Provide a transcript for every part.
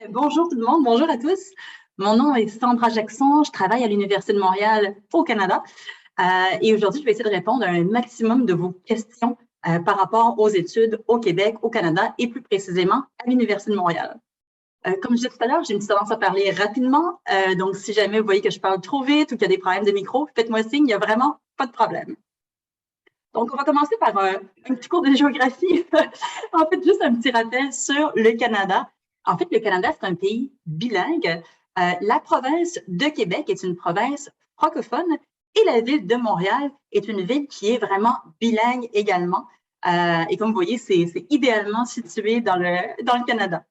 Bonjour tout le monde, bonjour à tous. Mon nom est Sandra Jackson, je travaille à l'Université de Montréal au Canada et aujourd'hui, je vais essayer de répondre à un maximum de vos questions par rapport aux études au Québec, au Canada et plus précisément à l'Université de Montréal. Comme je disais tout à l'heure, j'ai une tendance à parler rapidement, donc si jamais vous voyez que je parle trop vite ou qu'il y a des problèmes de micro, faites-moi signe, il n'y a vraiment pas de problème. Donc, on va commencer par un petit cours de géographie. En fait, juste un petit rappel sur le Canada. En fait, le Canada, c'est un pays bilingue. La province de Québec est une province francophone et la ville de Montréal est une ville qui est vraiment bilingue également. Et comme vous voyez, c'est idéalement situé dans le Canada.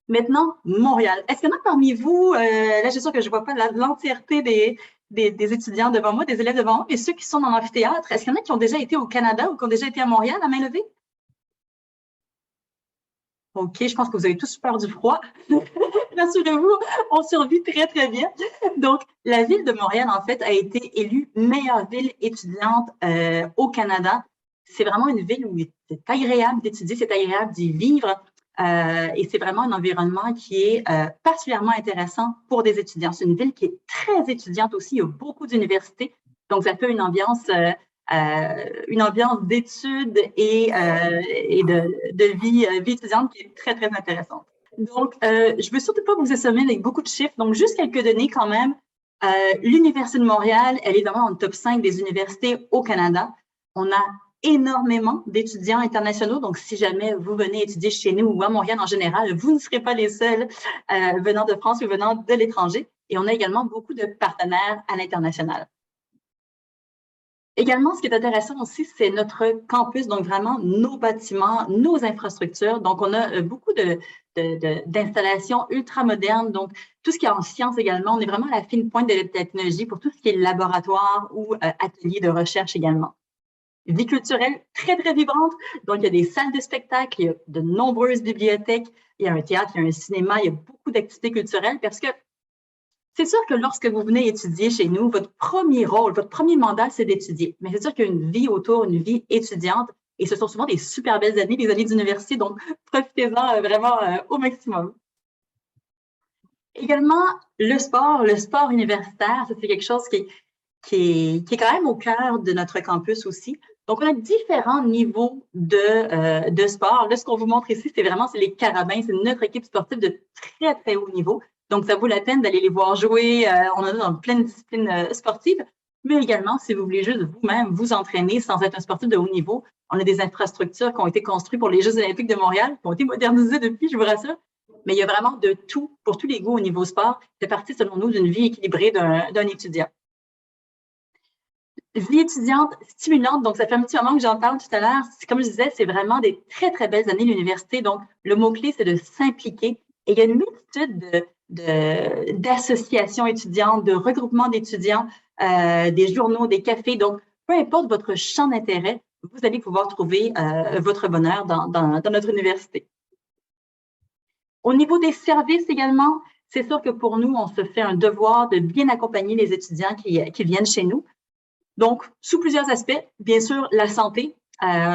Maintenant, Montréal. Est-ce qu'il y en a parmi vous, là, je suis sûre que je ne vois pas l'entièreté des étudiants devant moi, des élèves devant moi, mais ceux qui sont dans l'amphithéâtre, est-ce qu'il y en a qui ont déjà été au Canada ou qui ont déjà été à Montréal à main levée? OK, je pense que vous avez tous peur du froid. Rassurez-vous, on survit très, très bien. Donc, la ville de Montréal, en fait, a été élue meilleure ville étudiante au Canada. C'est vraiment une ville où c'est agréable d'étudier, c'est agréable d'y vivre. Et c'est vraiment un environnement qui est particulièrement intéressant pour des étudiants. C'est une ville qui est très étudiante aussi. Il y a beaucoup d'universités. Donc, ça fait une ambiance d'études et de vie étudiante qui est très, très intéressante. Donc, je ne veux surtout pas vous assommer avec beaucoup de chiffres. Donc, juste quelques données quand même. L'Université de Montréal, elle est vraiment dans le top 5 des universités au Canada. On a énormément d'étudiants internationaux. Donc, si jamais vous venez étudier chez nous ou à Montréal en général, vous ne serez pas les seuls venant de France ou venant de l'étranger. Et on a également beaucoup de partenaires à l'international. Également, ce qui est intéressant aussi, c'est notre campus, donc vraiment nos bâtiments, nos infrastructures. Donc, on a beaucoup d'installations ultra modernes. Donc, tout ce qui est en sciences également, on est vraiment à la fine pointe de la technologie pour tout ce qui est laboratoire ou atelier de recherche également. Vie culturelle très, très vibrante. Donc, il y a des salles de spectacle, il y a de nombreuses bibliothèques, il y a un théâtre, il y a un cinéma, il y a beaucoup d'activités culturelles parce que c'est sûr que lorsque vous venez étudier chez nous, votre premier rôle, votre premier mandat, c'est d'étudier. Mais c'est sûr qu'il y a une vie autour, une vie étudiante, et ce sont souvent des super belles années, les années d'université, donc profitez-en vraiment au maximum. Également, le sport universitaire, ça c'est quelque chose qui est quand même au cœur de notre campus aussi. Donc, on a différents niveaux de sport. Là, ce qu'on vous montre ici, c'est les Carabins. C'est notre équipe sportive de très, très haut niveau. Donc, ça vaut la peine d'aller les voir jouer. On en a dans plein de disciplines sportives. Mais également, si vous voulez juste vous-même vous entraîner sans être un sportif de haut niveau, on a des infrastructures qui ont été construites pour les Jeux olympiques de Montréal, qui ont été modernisées depuis, je vous rassure. Mais il y a vraiment de tout, pour tous les goûts au niveau sport. C'est parti, selon nous, d'une vie équilibrée d'un étudiant. Vie étudiante stimulante, donc ça fait un petit moment que j'en parle tout à l'heure. Comme je disais, c'est vraiment des très, très belles années à l'université. Donc, le mot-clé, c'est de s'impliquer. Et il y a une multitude d'associations étudiantes, de regroupements d'étudiants, des journaux, des cafés. Donc, peu importe votre champ d'intérêt, vous allez pouvoir trouver votre bonheur dans notre université. Au niveau des services également, c'est sûr que pour nous, on se fait un devoir de bien accompagner les étudiants qui viennent chez nous. Donc, sous plusieurs aspects, bien sûr, la santé.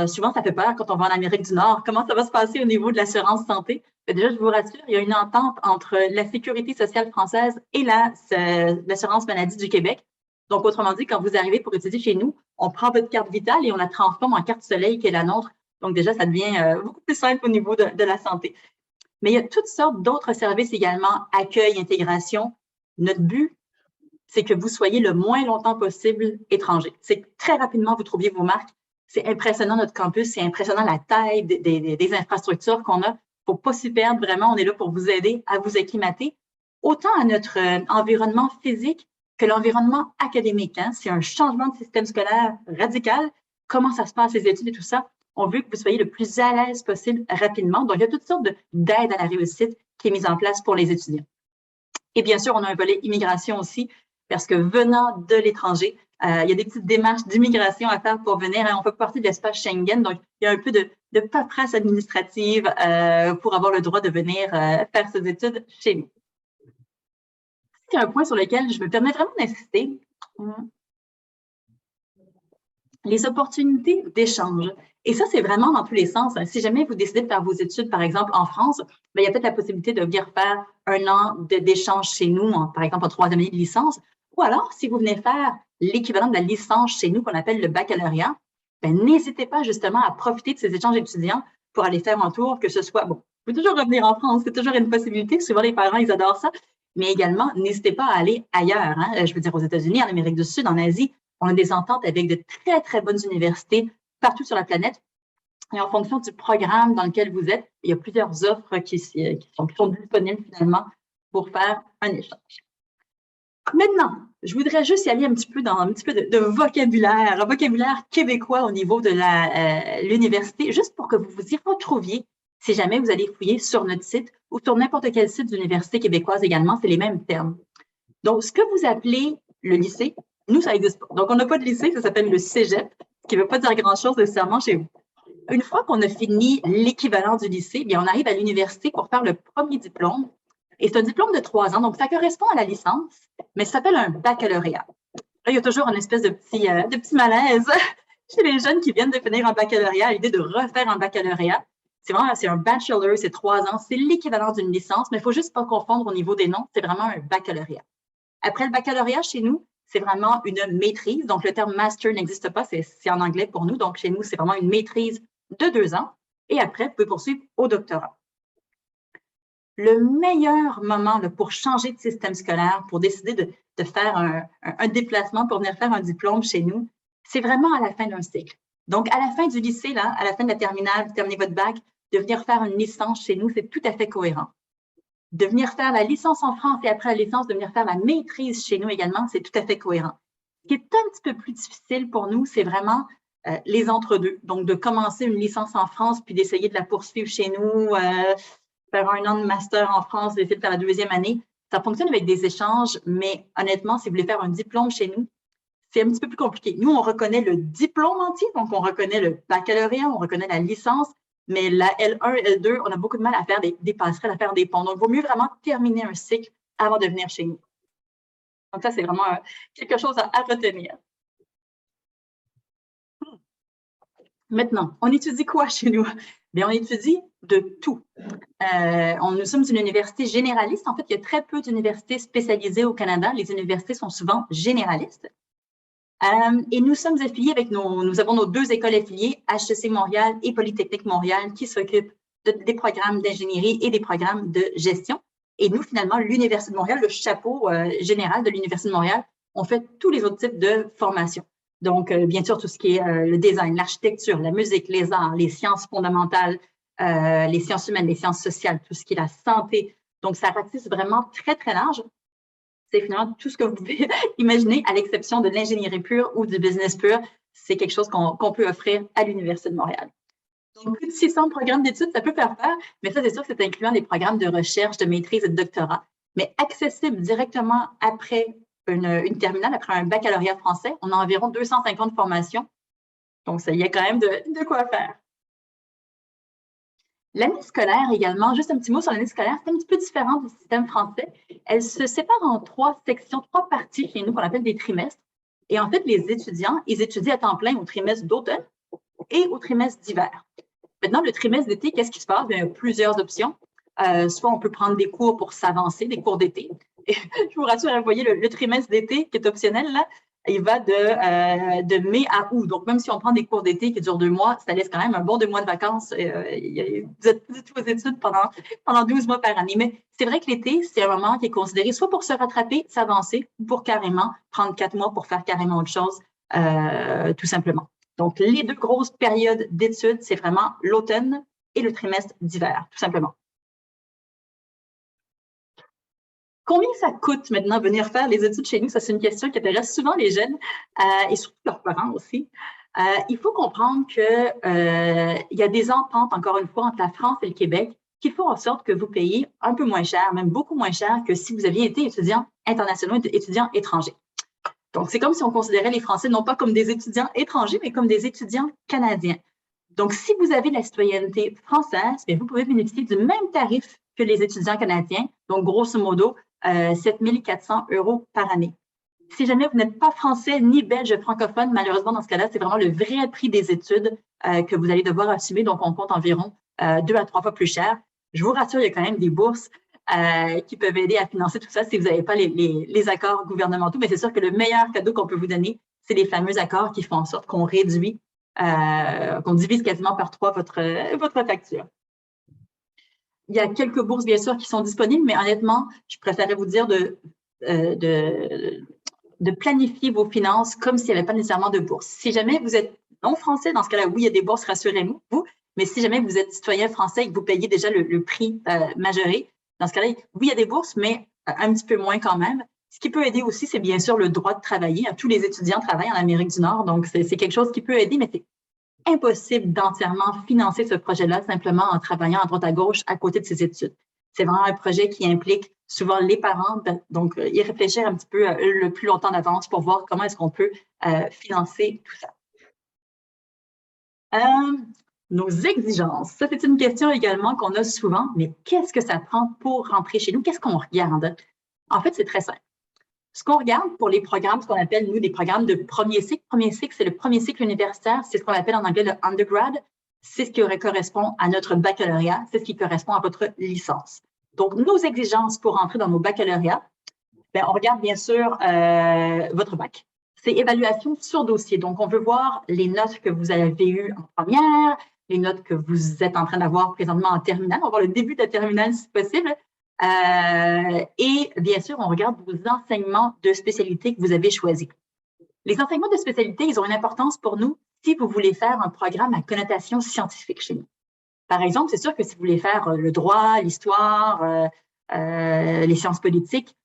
Souvent, ça fait peur quand on va en Amérique du Nord. Comment ça va se passer au niveau de l'assurance santé? Déjà, je vous rassure, il y a une entente entre la Sécurité sociale française et l'assurance maladie du Québec. Donc, autrement dit, quand vous arrivez pour étudier chez nous, on prend votre carte vitale et on la transforme en carte soleil qui est la nôtre. Donc, déjà, ça devient beaucoup plus simple au niveau de la santé. Mais il y a toutes sortes d'autres services également, accueil, intégration. Notre but, c'est que vous soyez le moins longtemps possible étranger. C'est que très rapidement, vous trouviez vos marques. C'est impressionnant notre campus, c'est impressionnant la taille des infrastructures qu'on a. Il ne faut pas s'y perdre, vraiment, on est là pour vous aider à vous acclimater, autant à notre environnement physique que l'environnement académique. Hein. C'est un changement de système scolaire radical. Comment ça se passe, les études et tout ça? On veut que vous soyez le plus à l'aise possible rapidement. Donc, il y a toutes sortes d'aides à la réussite qui est mise en place pour les étudiants. Et bien sûr, on a un volet immigration aussi, parce que venant de l'étranger, il y a des petites démarches d'immigration à faire pour venir. On fait partie de l'espace Schengen, donc il y a un peu de paperasse administrative pour avoir le droit de venir faire ses études chez nous. C'est un point sur lequel je me permets vraiment d'insister. Les opportunités d'échange. Et ça, c'est vraiment dans tous les sens. Si jamais vous décidez de faire vos études, par exemple, en France, bien, il y a peut-être la possibilité de venir faire un an d'échange chez nous, par exemple, en troisième année de licence. Ou alors, si vous venez faire l'équivalent de la licence chez nous, qu'on appelle le baccalauréat, bien, n'hésitez pas justement à profiter de ces échanges étudiants pour aller faire un tour, que ce soit, bon, vous pouvez toujours revenir en France, c'est toujours une possibilité. Souvent, les parents, ils adorent ça. Mais également, n'hésitez pas à aller ailleurs. Je veux dire, aux États-Unis, en Amérique du Sud, en Asie, on a des ententes avec de très, très bonnes universités partout sur la planète. Et en fonction du programme dans lequel vous êtes, il y a plusieurs offres qui sont disponibles finalement pour faire un échange. Maintenant, je voudrais juste y aller un petit peu dans un petit peu de vocabulaire, un vocabulaire québécois au niveau de l'université, juste pour que vous vous y retrouviez si jamais vous allez fouiller sur notre site ou sur n'importe quel site d'université québécoise également, c'est les mêmes termes. Donc, ce que vous appelez le lycée, nous, ça n'existe pas. Donc, on n'a pas de lycée, ça s'appelle le cégep, ce qui ne veut pas dire grand-chose nécessairement chez vous. Une fois qu'on a fini l'équivalent du lycée, bien, on arrive à l'université pour faire le premier diplôme. Et c'est un diplôme de 3 ans, donc ça correspond à la licence, mais ça s'appelle un baccalauréat. Là, il y a toujours une espèce de petit malaise chez les jeunes qui viennent de finir un baccalauréat, l'idée de refaire un baccalauréat. C'est un bachelor, c'est 3 ans, c'est l'équivalent d'une licence, mais il ne faut juste pas confondre au niveau des noms, c'est vraiment un baccalauréat. Après le baccalauréat, chez nous, c'est vraiment une maîtrise. Donc, le terme master n'existe pas, c'est en anglais pour nous. Donc, chez nous, c'est vraiment une maîtrise de 2 ans. Et après, vous pouvez poursuivre au doctorat. Le meilleur moment pour changer de système scolaire, pour décider de faire un déplacement pour venir faire un diplôme chez nous, c'est vraiment à la fin d'un cycle. Donc, à la fin du lycée, là, à la fin de la terminale, vous terminez votre bac, de venir faire une licence chez nous, c'est tout à fait cohérent. De venir faire la licence en France et après la licence, de venir faire la maîtrise chez nous également, c'est tout à fait cohérent. Ce qui est un petit peu plus difficile pour nous, c'est vraiment les entre-deux. Donc, de commencer une licence en France, puis d'essayer de la poursuivre chez nous, faire 1 an de master en France, d'essayer de faire la 2e année. Ça fonctionne avec des échanges, mais honnêtement, si vous voulez faire un diplôme chez nous, c'est un petit peu plus compliqué. Nous, on reconnaît le diplôme entier, donc on reconnaît le baccalauréat, on reconnaît la licence, mais la L1, L2, on a beaucoup de mal à faire des passerelles, à faire des ponts. Donc, il vaut mieux vraiment terminer un cycle avant de venir chez nous. Donc, ça, c'est vraiment quelque chose à retenir. Maintenant, on étudie quoi chez nous? Bien, on étudie de tout. Nous sommes une université généraliste. En fait, il y a très peu d'universités spécialisées au Canada. Les universités sont souvent généralistes. Et nous sommes affiliés avec nous avons nos 2 écoles affiliées, HEC Montréal et Polytechnique Montréal, qui s'occupent des programmes d'ingénierie et des programmes de gestion. Et nous, finalement, l'Université de Montréal, le chapeau général de l'Université de Montréal, on fait tous les autres types de formations. Donc, bien sûr, tout ce qui est le design, l'architecture, la musique, les arts, les sciences fondamentales, les sciences humaines, les sciences sociales, tout ce qui est la santé. Donc, ça ratisse vraiment très, très large. C'est finalement tout ce que vous pouvez imaginer, à l'exception de l'ingénierie pure ou du business pur. C'est quelque chose qu'on peut offrir à l'Université de Montréal. Donc, plus de 600 programmes d'études, ça peut faire peur, mais ça, c'est sûr que c'est incluant les programmes de recherche, de maîtrise et de doctorat, mais accessible directement après une terminale, après un baccalauréat français. On a environ 250 formations. Donc, ça y est quand même de quoi faire. L'année scolaire également, juste un petit mot sur l'année scolaire, c'est un petit peu différent du système français. Elle se sépare en 3 sections, 3 parties chez nous qu'on appelle des trimestres. Et en fait, les étudiants, ils étudient à temps plein au trimestre d'automne et au trimestre d'hiver. Maintenant, le trimestre d'été, qu'est-ce qui se passe? Bien, il y a plusieurs options. Soit on peut prendre des cours pour s'avancer, des cours d'été. Et je vous rassure, vous voyez, le trimestre d'été qui est optionnel, là, il va de mai à août. Donc, même si on prend des cours d'été qui durent 2 mois, ça laisse quand même un bon 2 mois de vacances. Vous êtes tous aux études pendant 12 mois par année. Mais c'est vrai que l'été, c'est un moment qui est considéré soit pour se rattraper, s'avancer, ou pour carrément prendre 4 mois pour faire carrément autre chose, tout simplement. Donc, les 2 grosses périodes d'études, c'est vraiment l'automne et le trimestre d'hiver, tout simplement. Combien ça coûte maintenant venir faire les études chez nous? Ça, c'est une question qui intéresse souvent les jeunes et surtout leurs parents aussi. Il faut comprendre qu'il y a des ententes, encore une fois, entre la France et le Québec qui font en sorte que vous payez un peu moins cher, même beaucoup moins cher que si vous aviez été étudiant international, étudiant étranger. Donc, c'est comme si on considérait les Français non pas comme des étudiants étrangers, mais comme des étudiants canadiens. Donc, si vous avez la citoyenneté française, bien, vous pouvez bénéficier du même tarif que les étudiants canadiens, donc grosso modo 7 400 € par année. Si jamais vous n'êtes pas français ni belge francophone, malheureusement, dans ce cas-là, c'est vraiment le vrai prix des études que vous allez devoir assumer. Donc, on compte environ 2 à 3 fois plus cher. Je vous rassure, il y a quand même des bourses qui peuvent aider à financer tout ça si vous n'avez pas les accords gouvernementaux. Mais c'est sûr que le meilleur cadeau qu'on peut vous donner, c'est les fameux accords qui font en sorte qu'on réduit, qu'on divise quasiment par 3 votre facture. Il y a quelques bourses, bien sûr, qui sont disponibles, mais honnêtement, je préférerais vous dire de planifier vos finances comme s'il n'y avait pas nécessairement de bourse. Si jamais vous êtes non français, dans ce cas-là, oui, il y a des bourses, rassurez-vous, mais si jamais vous êtes citoyen français et que vous payez déjà le prix majoré, dans ce cas-là, oui, il y a des bourses, mais un petit peu moins quand même. Ce qui peut aider aussi, c'est bien sûr le droit de travailler. Tous les étudiants travaillent en Amérique du Nord, donc c'est quelque chose qui peut aider, mais c'est impossible d'entièrement financer ce projet-là simplement en travaillant à droite à gauche à côté de ses études. C'est vraiment un projet qui implique souvent les parents, donc y réfléchir un petit peu le plus longtemps d'avance pour voir comment est-ce qu'on peut financer tout ça. Nos exigences. Ça, c'est une question également qu'on a souvent, mais qu'est-ce que ça prend pour rentrer chez nous? Qu'est-ce qu'on regarde? En fait, c'est très simple. Ce qu'on regarde pour les programmes, ce qu'on appelle, nous, des programmes de premier cycle. Premier cycle, c'est le premier cycle universitaire. C'est ce qu'on appelle en anglais le undergrad. C'est ce qui correspond à notre baccalauréat. C'est ce qui correspond à votre licence. Donc, nos exigences pour entrer dans nos baccalauréats, on regarde bien sûr votre bac. C'est évaluation sur dossier. Donc, on veut voir les notes que vous avez eues en première, les notes que vous êtes en train d'avoir présentement en terminale. On va voir le début de la terminale si possible. Et bien sûr, on regarde vos enseignements de spécialité que vous avez choisis. Les enseignements de spécialité, ils ont une importance pour nous si vous voulez faire un programme à connotation scientifique chez nous. Par exemple, c'est sûr que si vous voulez faire le droit, l'histoire, les sciences politiques,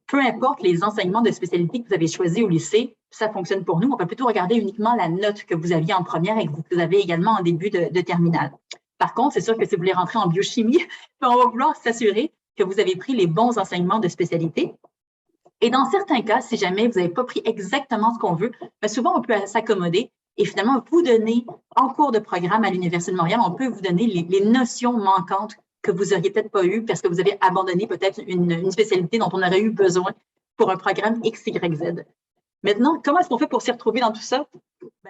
peu importe les enseignements de spécialité que vous avez choisis au lycée, ça fonctionne pour nous. On peut plutôt regarder uniquement la note que vous aviez en première et que vous avez également en début de terminale. Par contre, c'est sûr que si vous voulez rentrer en biochimie, on va vouloir s'assurer que vous avez pris les bons enseignements de spécialité. Et dans certains cas, si jamais vous n'avez pas pris exactement ce qu'on veut, souvent on peut s'accommoder et finalement vous donner en cours de programme à l'Université de Montréal, on peut vous donner les notions manquantes que vous n'auriez peut-être pas eues parce que vous avez abandonné peut-être une spécialité dont on aurait eu besoin pour un programme X, Y, Z. Maintenant, comment est-ce qu'on fait pour s'y retrouver dans tout ça?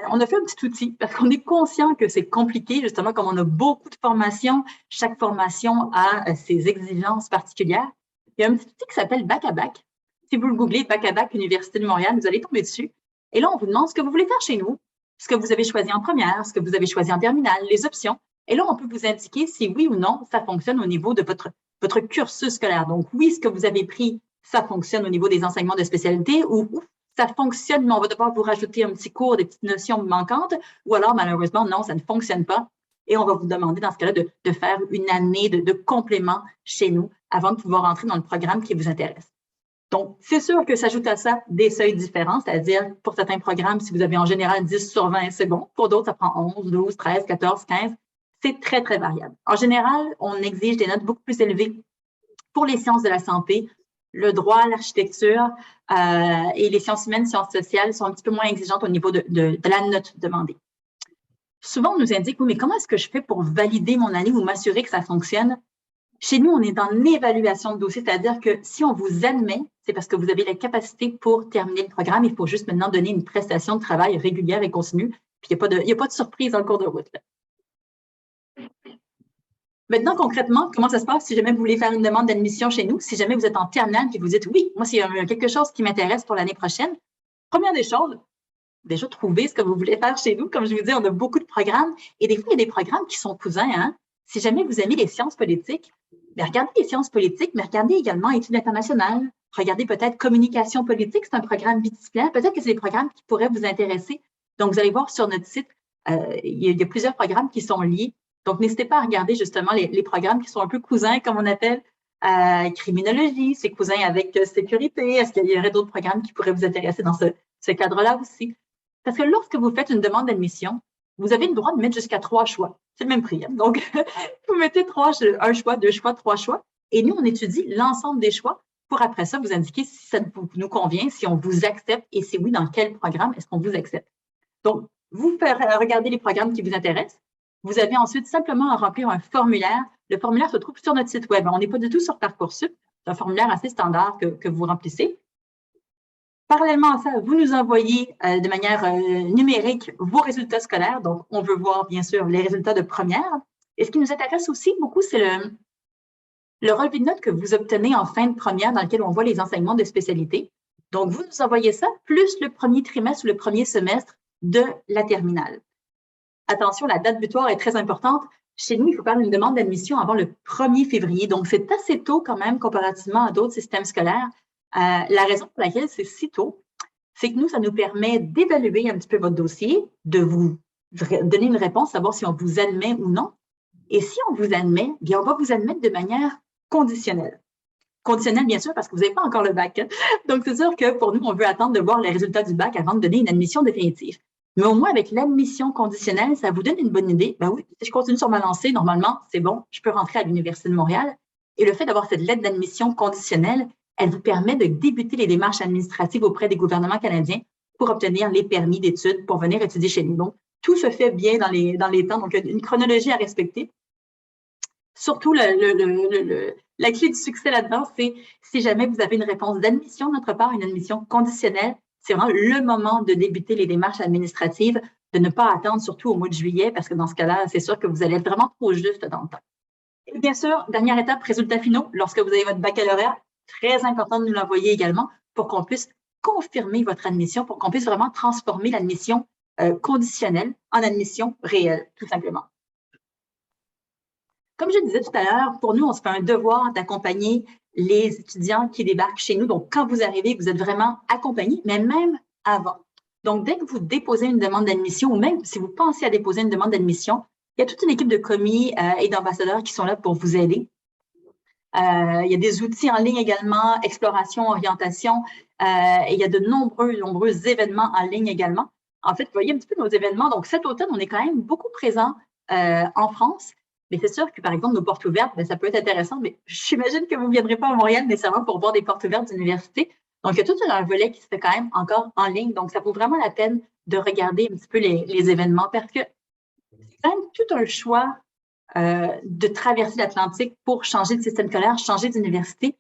On a fait un petit outil parce qu'on est conscient que c'est compliqué, justement, comme on a beaucoup de formations, chaque formation a ses exigences particulières. Il y a un petit outil qui s'appelle Bac à Bac. Si vous le googlez, Bac à Bac, Université de Montréal, vous allez tomber dessus. Et là, on vous demande ce que vous voulez faire chez nous, ce que vous avez choisi en première, ce que vous avez choisi en terminale, les options. Et là, on peut vous indiquer si oui ou non, ça fonctionne au niveau de votre cursus scolaire. Donc, oui, ce que vous avez pris, ça fonctionne au niveau des enseignements de spécialité ou ça fonctionne, mais on va devoir vous rajouter un petit cours, des petites notions manquantes, ou alors, malheureusement, non, ça ne fonctionne pas. Et on va vous demander, dans ce cas-là, de faire une année de complément chez nous avant de pouvoir entrer dans le programme qui vous intéresse. Donc, c'est sûr que s'ajoute à ça des seuils différents, c'est-à-dire pour certains programmes, si vous avez en général 10 sur 20, c'est bon. Pour d'autres, ça prend 11, 12, 13, 14, 15. C'est très, très variable. En général, on exige des notes beaucoup plus élevées pour les sciences de la santé. Le droit, l'architecture et les sciences humaines, sciences sociales sont un petit peu moins exigeantes au niveau de la note demandée. Souvent, on nous indique, oui, mais comment est-ce que je fais pour valider mon année ou m'assurer que ça fonctionne? Chez nous, on est en évaluation de dossier, c'est-à-dire que si on vous admet, c'est parce que vous avez la capacité pour terminer le programme. Il faut juste maintenant donner une prestation de travail régulière et continue. Puis, il n'y a pas de surprise en cours de route. Là. Maintenant, concrètement, comment ça se passe si jamais vous voulez faire une demande d'admission chez nous, si jamais vous êtes en terminale et vous dites oui, moi, s'il y a quelque chose qui m'intéresse pour l'année prochaine, première des choses, déjà trouver ce que vous voulez faire chez nous. Comme je vous dis, on a beaucoup de programmes et des fois, il y a des programmes qui sont cousins. Hein? Si jamais vous aimez les sciences politiques, regardez les sciences politiques, mais regardez également études internationales. Regardez peut-être communication politique, c'est un programme bidisciplinaire. Peut-être que c'est des programmes qui pourraient vous intéresser. Donc, vous allez voir sur notre site, il y a plusieurs programmes qui sont liés. Donc, n'hésitez pas à regarder justement les programmes qui sont un peu cousins, comme on appelle, criminologie, c'est cousin avec sécurité. Est-ce qu'il y aurait d'autres programmes qui pourraient vous intéresser dans ce cadre-là aussi? Parce que lorsque vous faites une demande d'admission, vous avez le droit de mettre jusqu'à 3 choix. C'est le même prix. Hein? Donc, vous mettez un choix, 2 choix, 3 choix. Et nous, on étudie l'ensemble des choix pour après ça vous indiquer si ça nous convient, si on vous accepte et si oui, dans quel programme est-ce qu'on vous accepte. Donc, vous regardez les programmes qui vous intéressent. Vous avez ensuite simplement à remplir un formulaire. Le formulaire se trouve sur notre site web. On n'est pas du tout sur Parcoursup. C'est un formulaire assez standard que vous remplissez. Parallèlement à ça, vous nous envoyez de manière numérique vos résultats scolaires. Donc, on veut voir, bien sûr, les résultats de première. Et ce qui nous intéresse aussi beaucoup, c'est le relevé de notes que vous obtenez en fin de première dans lequel on voit les enseignements de spécialité. Donc, vous nous envoyez ça, plus le premier trimestre ou le premier semestre de la terminale. Attention, la date butoir est très importante. Chez nous, il faut faire une demande d'admission avant le 1er février. Donc, c'est assez tôt quand même comparativement à d'autres systèmes scolaires. La raison pour laquelle c'est si tôt, c'est que nous, ça nous permet d'évaluer un petit peu votre dossier, de vous donner une réponse, savoir si on vous admet ou non. Et si on vous admet, bien, on va vous admettre de manière conditionnelle. Conditionnelle, bien sûr, parce que vous n'avez pas encore le bac. Donc, c'est sûr que pour nous, on veut attendre de voir les résultats du bac avant de donner une admission définitive. Mais au moins, avec l'admission conditionnelle, ça vous donne une bonne idée. Ben oui, si je continue sur ma lancée, normalement, c'est bon, je peux rentrer à l'Université de Montréal. Et le fait d'avoir cette lettre d'admission conditionnelle, elle vous permet de débuter les démarches administratives auprès des gouvernements canadiens pour obtenir les permis d'études pour venir étudier chez nous. Donc, tout se fait bien dans les temps. Donc, une chronologie à respecter. Surtout, la clé du succès là-dedans, c'est si jamais vous avez une réponse d'admission de notre part, une admission conditionnelle, c'est vraiment le moment de débuter les démarches administratives, de ne pas attendre surtout au mois de juillet, parce que dans ce cas-là, c'est sûr que vous allez être vraiment trop juste dans le temps. Et bien sûr, dernière étape, résultats finaux. Lorsque vous avez votre baccalauréat, très important de nous l'envoyer également pour qu'on puisse confirmer votre admission, pour qu'on puisse vraiment transformer l'admission conditionnelle en admission réelle, tout simplement. Comme je disais tout à l'heure, pour nous, on se fait un devoir d'accompagner les étudiants qui débarquent chez nous. Donc, quand vous arrivez, vous êtes vraiment accompagnés, mais même avant. Donc, dès que vous déposez une demande d'admission ou même si vous pensez à déposer une demande d'admission, il y a toute une équipe de commis et d'ambassadeurs qui sont là pour vous aider. Il y a des outils en ligne également, exploration, orientation, et il y a de nombreux événements en ligne également. En fait, vous voyez un petit peu nos événements. Donc, cet automne, on est quand même beaucoup présent en France. Mais c'est sûr que, par exemple, nos portes ouvertes, ben, ça peut être intéressant, mais j'imagine que vous ne viendrez pas à Montréal nécessairement pour voir des portes ouvertes d'université. Donc, il y a tout un volet qui se fait quand même encore en ligne. Donc, ça vaut vraiment la peine de regarder un petit peu les événements parce que c'est quand même tout un choix de traverser l'Atlantique pour changer de système scolaire, changer d'université.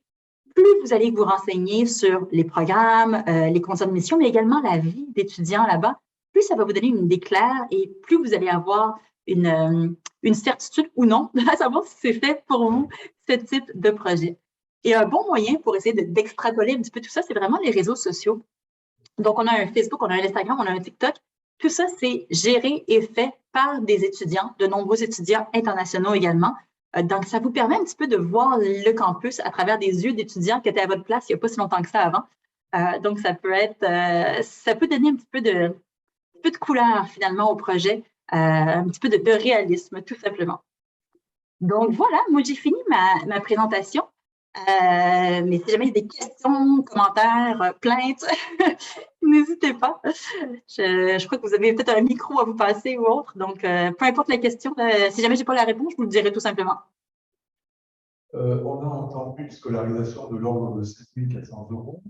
Plus vous allez vous renseigner sur les programmes, les conditions de mission, mais également la vie d'étudiants là-bas, plus ça va vous donner une idée claire et plus vous allez avoir une certitude ou non à savoir si c'est fait pour vous, ce type de projet. Et un bon moyen pour essayer d'extrapoler un petit peu tout ça, c'est vraiment les réseaux sociaux. Donc, on a un Facebook, on a un Instagram, on a un TikTok. Tout ça, c'est géré et fait par des étudiants, de nombreux étudiants internationaux également. Donc, ça vous permet un petit peu de voir le campus à travers des yeux d'étudiants qui étaient à votre place il n'y a pas si longtemps que ça avant. Donc, ça peut donner un petit peu de couleur finalement au projet, un petit peu de réalisme, tout simplement. Donc, voilà, moi, j'ai fini ma présentation. Mais si jamais il y a des questions, commentaires, plaintes, n'hésitez pas. Je crois que vous avez peut-être un micro à vous passer ou autre. Donc, peu importe la question, si jamais je n'ai pas la réponse, je vous le dirai tout simplement. On a entendu une scolarisation de l'ordre de 7 400 €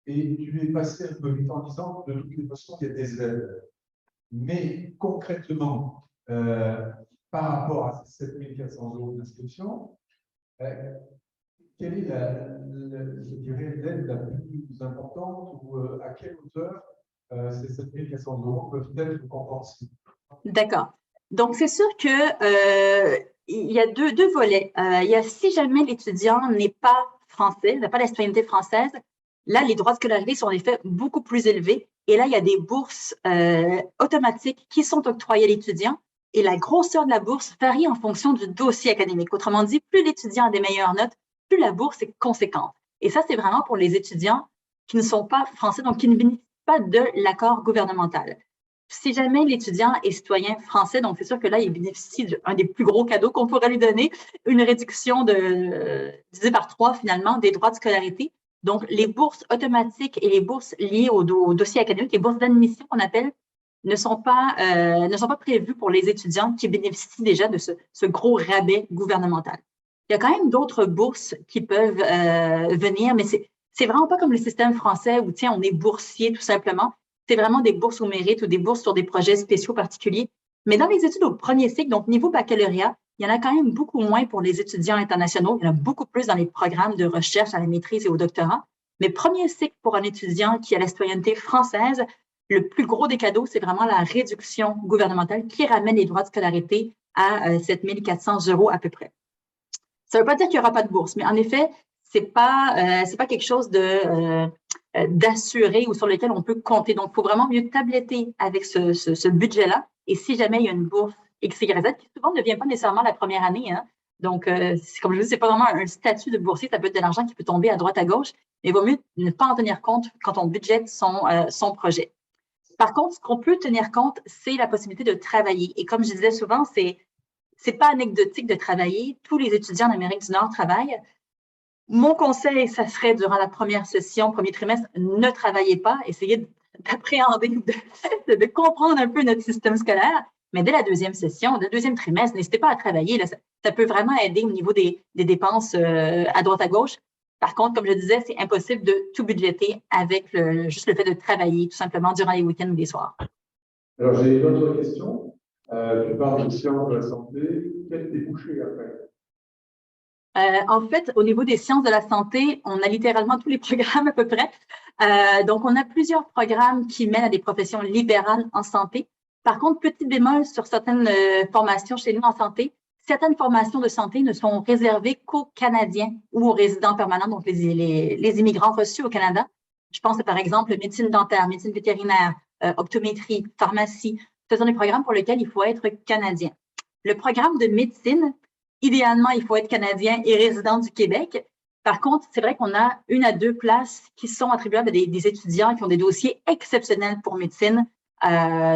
et tu es passé un peu vite en disant de toutes les façons il y a des aides. Mais concrètement, par rapport à ces 7 400 € d'inscription, quelle est je dirais, l'aide la plus importante ou à quelle hauteur ces 7 400 € peuvent être compensés? D'accord. Donc, c'est sûr que il y a deux volets. Il y a si jamais l'étudiant n'est pas français, n'a pas la citoyenneté française, là, les droits de scolarité sont en effet beaucoup plus élevés. Et là, il y a des bourses automatiques qui sont octroyées à l'étudiant. Et la grosseur de la bourse varie en fonction du dossier académique. Autrement dit, plus l'étudiant a des meilleures notes, plus la bourse est conséquente. Et ça, c'est vraiment pour les étudiants qui ne sont pas français, donc qui ne bénéficient pas de l'accord gouvernemental. Si jamais l'étudiant est citoyen français, donc c'est sûr que là, il bénéficie d'un des plus gros cadeaux qu'on pourrait lui donner, une réduction divisée par 3 finalement des droits de scolarité. Donc, les bourses automatiques et les bourses liées au dossier académique, les bourses d'admission qu'on appelle, ne sont pas prévues pour les étudiants qui bénéficient déjà de ce gros rabais gouvernemental. Il y a quand même d'autres bourses qui peuvent venir, mais c'est vraiment pas comme le système français où, tiens, on est boursier tout simplement. C'est vraiment des bourses au mérite ou des bourses sur des projets spéciaux particuliers. Mais dans les études au premier cycle, donc niveau baccalauréat, il y en a quand même beaucoup moins pour les étudiants internationaux. Il y en a beaucoup plus dans les programmes de recherche à la maîtrise et au doctorat. Mais premier cycle pour un étudiant qui a la citoyenneté française, le plus gros des cadeaux, c'est vraiment la réduction gouvernementale qui ramène les droits de scolarité à 7 400 € à peu près. Ça ne veut pas dire qu'il n'y aura pas de bourse, mais en effet, c'est pas quelque chose d'assuré ou sur lequel on peut compter. Donc, il faut vraiment mieux tabletter avec ce budget-là. Et si jamais il y a une bourse X, Y, Z, qui souvent ne vient pas nécessairement la première année, hein. Donc, comme je vous dis, c'est pas vraiment un statut de boursier, ça peut être de l'argent qui peut tomber à droite, à gauche, mais il vaut mieux ne pas en tenir compte quand on budgète son projet. Par contre, ce qu'on peut tenir compte, c'est la possibilité de travailler. Et comme je disais souvent, c'est pas anecdotique de travailler. Tous les étudiants d'Amérique du Nord travaillent. Mon conseil, ça serait durant la première session, premier trimestre, ne travaillez pas, essayez d'appréhender, de comprendre un peu notre système scolaire. Mais dès la deuxième session, dès le deuxième trimestre, n'hésitez pas à travailler. Là, ça peut vraiment aider au niveau des dépenses à droite à gauche. Par contre, comme je disais, c'est impossible de tout budgéter avec juste le fait de travailler tout simplement durant les week-ends ou les soirs. Alors, j'ai une autre question. Tu parles de sciences de la santé. Quel débouché après? En fait, au niveau des sciences de la santé, on a littéralement tous les programmes à peu près. Donc, on a plusieurs programmes qui mènent à des professions libérales en santé. Par contre, petit bémol sur certaines formations chez nous en santé, certaines formations de santé ne sont réservées qu'aux Canadiens ou aux résidents permanents, donc les immigrants reçus au Canada. Je pense par exemple médecine dentaire, médecine vétérinaire, optométrie, pharmacie. Ce sont des programmes pour lesquels il faut être Canadien. Le programme de médecine, idéalement, il faut être Canadien et résident du Québec. Par contre, c'est vrai qu'on a 1 à 2 places qui sont attribuables à des étudiants qui ont des dossiers exceptionnels pour médecine.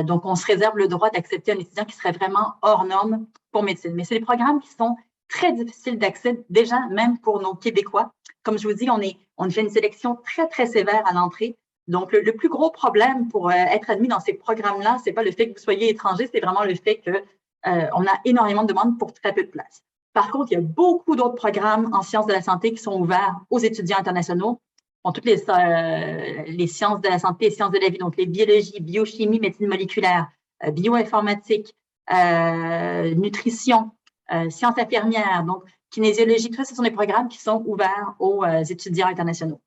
Donc, on se réserve le droit d'accepter un étudiant qui serait vraiment hors norme pour médecine. Mais c'est des programmes qui sont très difficiles d'accès, déjà même pour nos Québécois. Comme je vous dis, on fait une sélection très, très sévère à l'entrée. Donc, le plus gros problème pour être admis dans ces programmes-là, c'est pas le fait que vous soyez étranger, c'est vraiment le fait que on a énormément de demandes pour très peu de places. Par contre, il y a beaucoup d'autres programmes en sciences de la santé qui sont ouverts aux étudiants internationaux. Bon, toutes les sciences de la santé et sciences de la vie, donc les biologies, biochimie, médecine moléculaire, bioinformatique, nutrition, sciences infirmières, donc kinésiologie, tout ça, ce sont des programmes qui sont ouverts aux étudiants internationaux.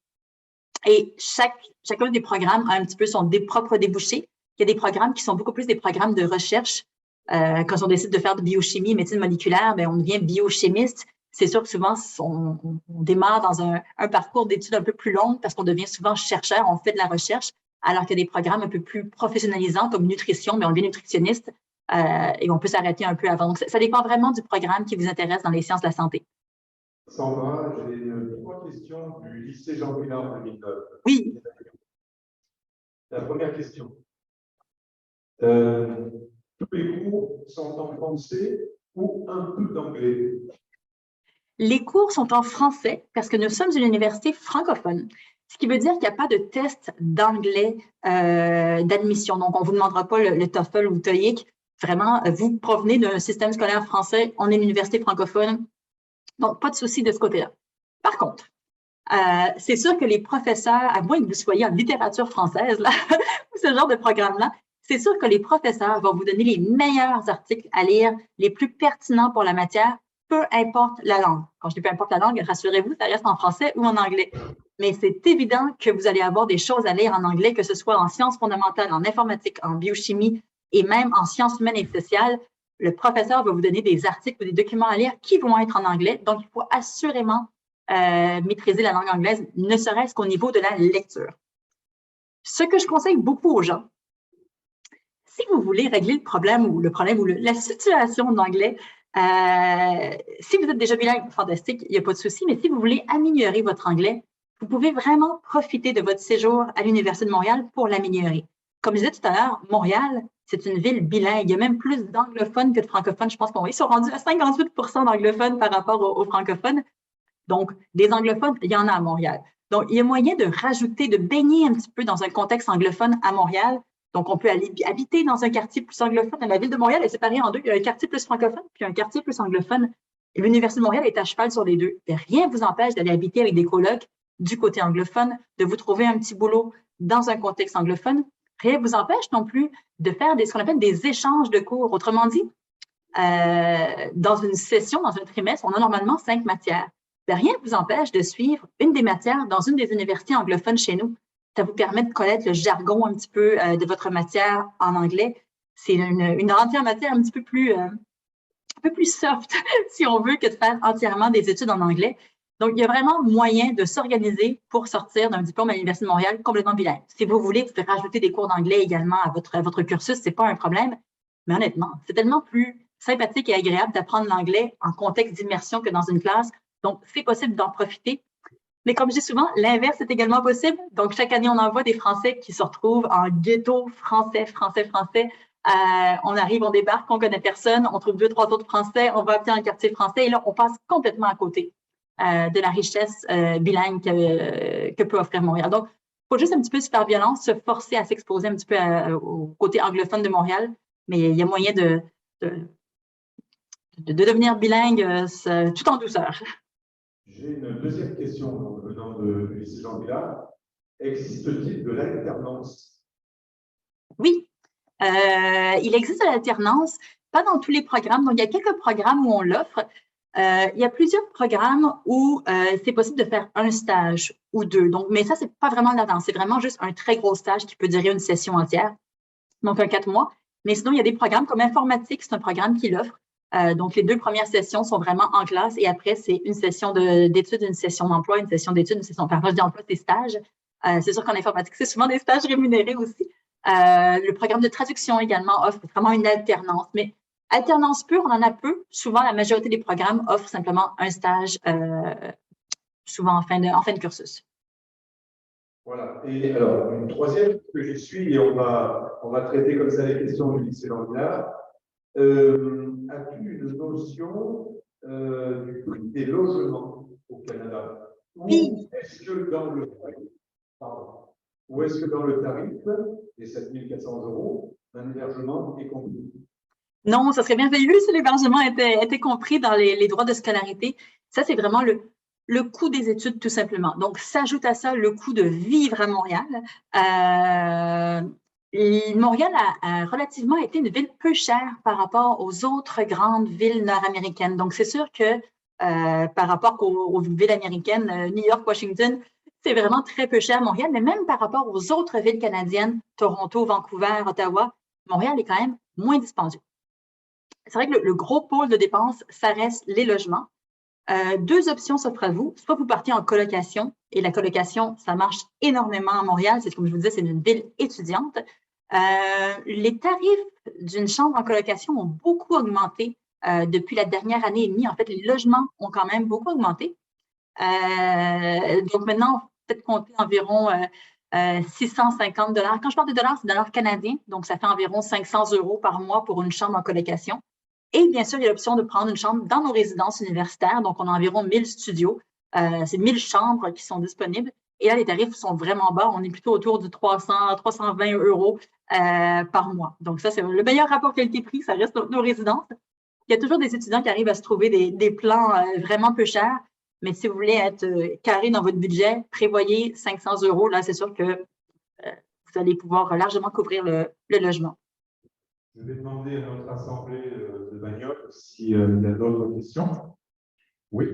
Et chacun des programmes a un petit peu son propre débouché. Il y a des programmes qui sont beaucoup plus des programmes de recherche. Quand on décide de faire de biochimie, médecine moléculaire, bien, on devient biochimiste. C'est sûr que souvent, on démarre dans un parcours d'études un peu plus long parce qu'on devient souvent chercheur, on fait de la recherche, alors qu'il y a des programmes un peu plus professionnalisants comme nutrition, mais on devient nutritionniste et on peut s'arrêter un peu avant. Donc, ça dépend vraiment du programme qui vous intéresse dans les sciences de la santé. Sandra, j'ai 3 questions du lycée Jean-Guillard 2009. Oui. La première question. Tous les cours sont en français ou un peu d'anglais? Les cours sont en français parce que nous sommes une université francophone, ce qui veut dire qu'il n'y a pas de test d'anglais d'admission. Donc, on ne vous demandera pas le TOEFL ou le TOEIC. Vraiment, vous provenez d'un système scolaire français, on est une université francophone, donc pas de souci de ce côté-là. Par contre, c'est sûr que les professeurs, à moins que vous soyez en littérature française, là, ou ce genre de programme-là, c'est sûr que les professeurs vont vous donner les meilleurs articles à lire, les plus pertinents pour la matière, peu importe la langue. Quand je dis peu importe la langue, rassurez-vous, ça reste en français ou en anglais. Mais c'est évident que vous allez avoir des choses à lire en anglais, que ce soit en sciences fondamentales, en informatique, en biochimie et même en sciences humaines et sociales. Le professeur va vous donner des articles ou des documents à lire qui vont être en anglais. Donc, il faut assurément maîtriser la langue anglaise, ne serait-ce qu'au niveau de la lecture. Ce que je conseille beaucoup aux gens, si vous voulez régler le problème ou la situation d'anglais, si vous êtes déjà bilingue, fantastique, il n'y a pas de souci, mais si vous voulez améliorer votre anglais, vous pouvez vraiment profiter de votre séjour à l'Université de Montréal pour l'améliorer. Comme je disais tout à l'heure, Montréal, c'est une ville bilingue. Il y a même plus d'anglophones que de francophones. Je pense qu'ils sont rendus à 58% d'anglophones par rapport aux francophones. Donc, des anglophones, il y en a à Montréal. Donc, il y a moyen de rajouter, de baigner un petit peu dans un contexte anglophone à Montréal. Donc, on peut aller habiter dans un quartier plus anglophone. La ville de Montréal est séparée en deux. Il y a un quartier plus francophone puis un quartier plus anglophone. Et l'Université de Montréal est à cheval sur les deux. Et rien ne vous empêche d'aller habiter avec des colocs du côté anglophone, de vous trouver un petit boulot dans un contexte anglophone. Rien ne vous empêche non plus de faire ce qu'on appelle des échanges de cours. Autrement dit, dans une session, dans un trimestre, on a normalement 5 matières. ben, rien ne vous empêche de suivre une des matières dans une des universités anglophones chez nous. Ça vous permet de connaître le jargon un petit peu de votre matière en anglais. C'est une entière matière un peu plus soft, si on veut, que de faire entièrement des études en anglais. Donc, il y a vraiment moyen de s'organiser pour sortir d'un diplôme à l'Université de Montréal complètement bilingue. Si vous voulez, vous pouvez rajouter des cours d'anglais également à votre cursus, c'est pas un problème. Mais honnêtement, c'est tellement plus sympathique et agréable d'apprendre l'anglais en contexte d'immersion que dans une classe. Donc, c'est possible d'en profiter. Mais comme je dis souvent, l'inverse est également possible. Donc, chaque année, on envoie des Français qui se retrouvent en ghetto français. On arrive, on débarque, on connaît personne, on trouve 2-3 autres Français, on va habiter dans le quartier français et là, on passe complètement à côté de la richesse bilingue que peut offrir Montréal. Donc, il faut juste un petit peu se faire violence, se forcer à s'exposer un petit peu au côté anglophone de Montréal, mais il y a moyen de devenir bilingue tout en douceur. J'ai une deuxième question venant du lycée Jean Villard. Existe-t-il de l'alternance? Oui, il existe de l'alternance, pas dans tous les programmes. Donc, il y a quelques programmes où on l'offre. Il y a plusieurs programmes où c'est possible de faire un stage ou deux. Donc, mais ça, c'est pas vraiment l'alternance. C'est vraiment juste un très gros stage qui peut durer une session entière, donc un 4 mois. Mais sinon, il y a des programmes comme informatique, c'est un programme qui l'offre. Donc, les 2 premières sessions sont vraiment en classe et après, c'est une session d'études, une session d'emploi, une session d'études, une session, enfin, je dis emploi, c'est stage. C'est sûr qu'en informatique, c'est souvent des stages rémunérés aussi. Le programme de traduction également offre vraiment une alternance, mais alternance pure, on en a peu. Souvent, la majorité des programmes offrent simplement un stage, souvent en fin de cursus. Voilà. Et alors, une troisième que j'y suis, et on va traiter comme ça les questions du lycée Languillard. As-tu une notion du prix des logements au Canada? Oui. Ou est-ce que dans le tarif des 7 400 €, un hébergement est compris? Non, ça serait merveilleux si l'hébergement était compris dans les droits de scolarité. Ça, c'est vraiment le coût des études, tout simplement. Donc, s'ajoute à ça le coût de vivre à Montréal. Montréal a relativement été une ville peu chère par rapport aux autres grandes villes nord-américaines. Donc, c'est sûr que par rapport aux villes américaines, New York, Washington, c'est vraiment très peu cher Montréal, mais même par rapport aux autres villes canadiennes, Toronto, Vancouver, Ottawa, Montréal est quand même moins dispendieux. C'est vrai que le gros pôle de dépenses, ça reste les logements. 2 options s'offrent à vous. Soit vous partez en colocation, et la colocation, ça marche énormément à Montréal. C'est comme je vous disais, c'est une ville étudiante. Les tarifs d'une chambre en colocation ont beaucoup augmenté depuis la dernière année et demie. En fait, les logements ont quand même beaucoup augmenté. Donc maintenant, faites compter environ 650 $. Quand je parle de dollars, c'est dollars canadiens. Donc, ça fait environ 500 € par mois pour une chambre en colocation. Et bien sûr, il y a l'option de prendre une chambre dans nos résidences universitaires. Donc, on a environ 1000 studios. C'est 1000 chambres qui sont disponibles. Et là, les tarifs sont vraiment bas. On est plutôt autour de 320 € par mois. Donc, ça, c'est le meilleur rapport qualité-prix. Ça reste nos résidences. Il y a toujours des étudiants qui arrivent à se trouver des plans vraiment peu chers. Mais si vous voulez être carré dans votre budget, prévoyez 500 €. Là, c'est sûr que vous allez pouvoir largement couvrir le logement. Je vais demander à notre assemblée de Bagnoles s'il y a d'autres questions. Oui.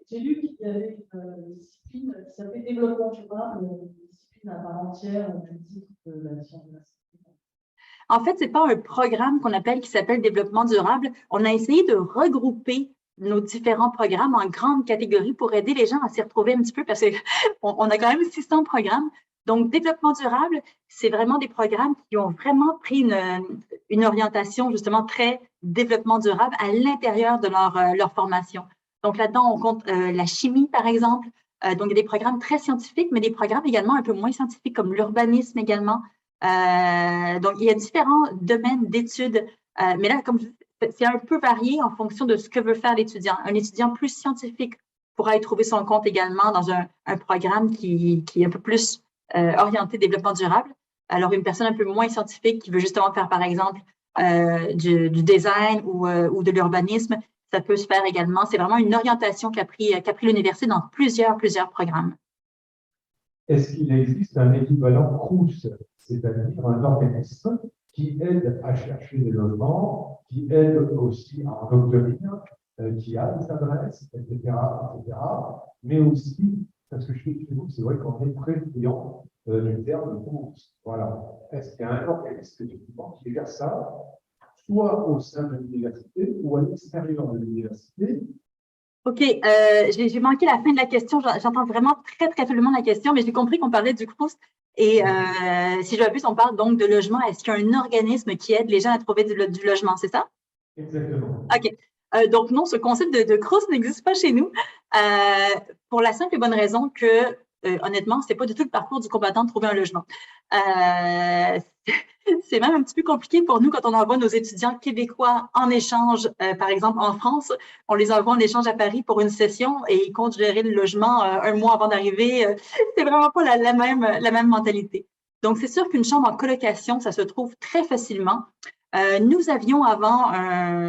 J'ai lu qu'il y avait une discipline qui s'appelait développement durable, une discipline à part entière au titre de la science de la discipline. En fait, ce n'est pas un programme qu'on appelle qui s'appelle développement durable. On a essayé de regrouper nos différents programmes en grandes catégories pour aider les gens à s'y retrouver un petit peu parce qu'on a quand même 600 programmes. Donc, développement durable, c'est vraiment des programmes qui ont vraiment pris une orientation justement très développement durable à l'intérieur de leur formation. Donc, là-dedans, on compte la chimie, par exemple. Donc, il y a des programmes très scientifiques, mais des programmes également un peu moins scientifiques comme l'urbanisme également. Donc, il y a différents domaines d'études. Mais là, comme je dis, c'est un peu varié en fonction de ce que veut faire l'étudiant. Un étudiant plus scientifique pourra y trouver son compte également dans un programme qui est un peu plus orienté développement durable. Alors, une personne un peu moins scientifique qui veut justement faire, par exemple, du design ou de l'urbanisme, ça peut se faire également. C'est vraiment une orientation qu'a pris l'université dans plusieurs programmes. Est-ce qu'il existe un équivalent Crous, c'est-à-dire un organisme qui aide à chercher des logements, qui aide aussi à en obtenir, qui a des adresses, etc., etc. Mais aussi, parce que chez vous, c'est vrai qu'on est très friand du terme bourse. Voilà. Est-ce qu'il y a un organisme effectivement qui gère ça, soit au sein de l'université ou à l'extérieur de l'université? OK, j'ai manqué la fin de la question. J'entends vraiment très, très faiblement la question, mais j'ai compris qu'on parlait du Crous. Et si je m'abuse, on parle donc de logement. Est-ce qu'il y a un organisme qui aide les gens à trouver du logement, c'est ça? Exactement. OK. Donc non, ce concept de Crous n'existe pas chez nous pour la simple et bonne raison que, honnêtement, c'est pas du tout le parcours du combattant de trouver un logement. C'est même un petit peu compliqué pour nous quand on envoie nos étudiants québécois en échange, par exemple en France, on les envoie en échange à Paris pour une session et ils comptent gérer le logement un mois avant d'arriver. C'est vraiment pas la même mentalité. Donc, c'est sûr qu'une chambre en colocation, ça se trouve très facilement. Nous avions avant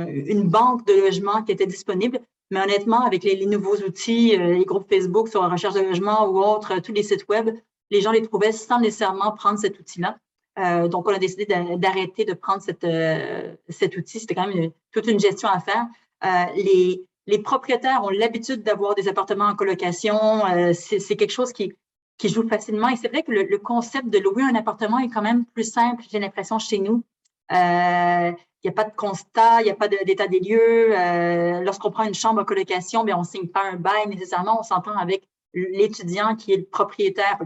une banque de logements qui était disponible, mais honnêtement, avec les nouveaux outils, les groupes Facebook sur la recherche de logement ou autres, tous les sites web, les gens les trouvaient sans nécessairement prendre cet outil-là. Donc, on a décidé d'arrêter de prendre cet outil. C'était quand même toute une gestion à faire. Les propriétaires ont l'habitude d'avoir des appartements en colocation. C'est quelque chose qui joue facilement. Et c'est vrai que le concept de louer un appartement est quand même plus simple, j'ai l'impression, chez nous. Il n'y a pas de constat, il n'y a pas d'état des lieux. Lorsqu'on prend une chambre en colocation, bien, on ne signe pas un bail nécessairement. On s'entend avec l'étudiant qui est le propriétaire,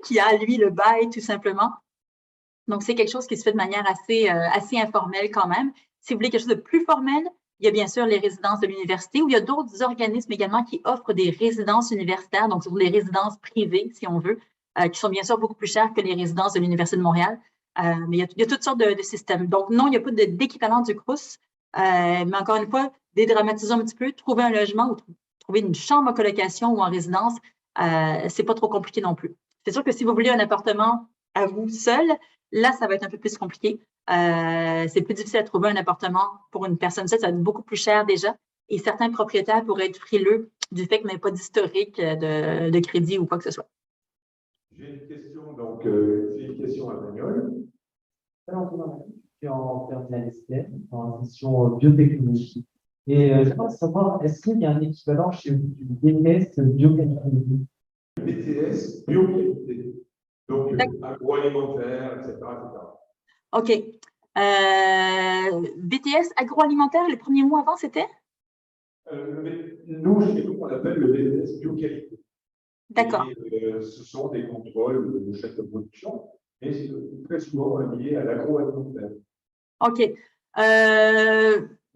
qui a, lui, le bail, tout simplement. Donc, c'est quelque chose qui se fait de manière assez informelle quand même. Si vous voulez quelque chose de plus formel, il y a bien sûr les résidences de l'université où il y a d'autres organismes également qui offrent des résidences universitaires, donc sur des résidences privées, si on veut, qui sont bien sûr beaucoup plus chères que les résidences de l'Université de Montréal. Mais il y a toutes sortes de systèmes. Donc, non, il n'y a pas d'équivalent du Crous. Mais encore une fois, dédramatisons un petit peu, trouver un logement ou trouver une chambre en colocation ou en résidence, c'est pas trop compliqué non plus. C'est sûr que si vous voulez un appartement à vous seul, là, ça va être un peu plus compliqué. C'est plus difficile à trouver un appartement pour une personne seule, ça va être beaucoup plus cher déjà. Et certains propriétaires pourraient être frileux du fait qu'il n'y ait pas d'historique de crédit ou quoi que ce soit. J'ai une question, donc c'est une question à Daniel. Alors, je suis en terminale STM, en mission biotechnologie. Et j'aimerais savoir, est-ce qu'il y a un équivalent chez vous du BTS bioqualité? BTS bioqualité, donc agroalimentaire, etc., etc. OK. BTS agroalimentaire, le premier mot avant, c'était? Nous, chez nous, on l'appelle le BTS bioqualité. D'accord. Ce sont des contrôles de chaîne de production, mais c'est très souvent lié à l'agroalimentaire. OK.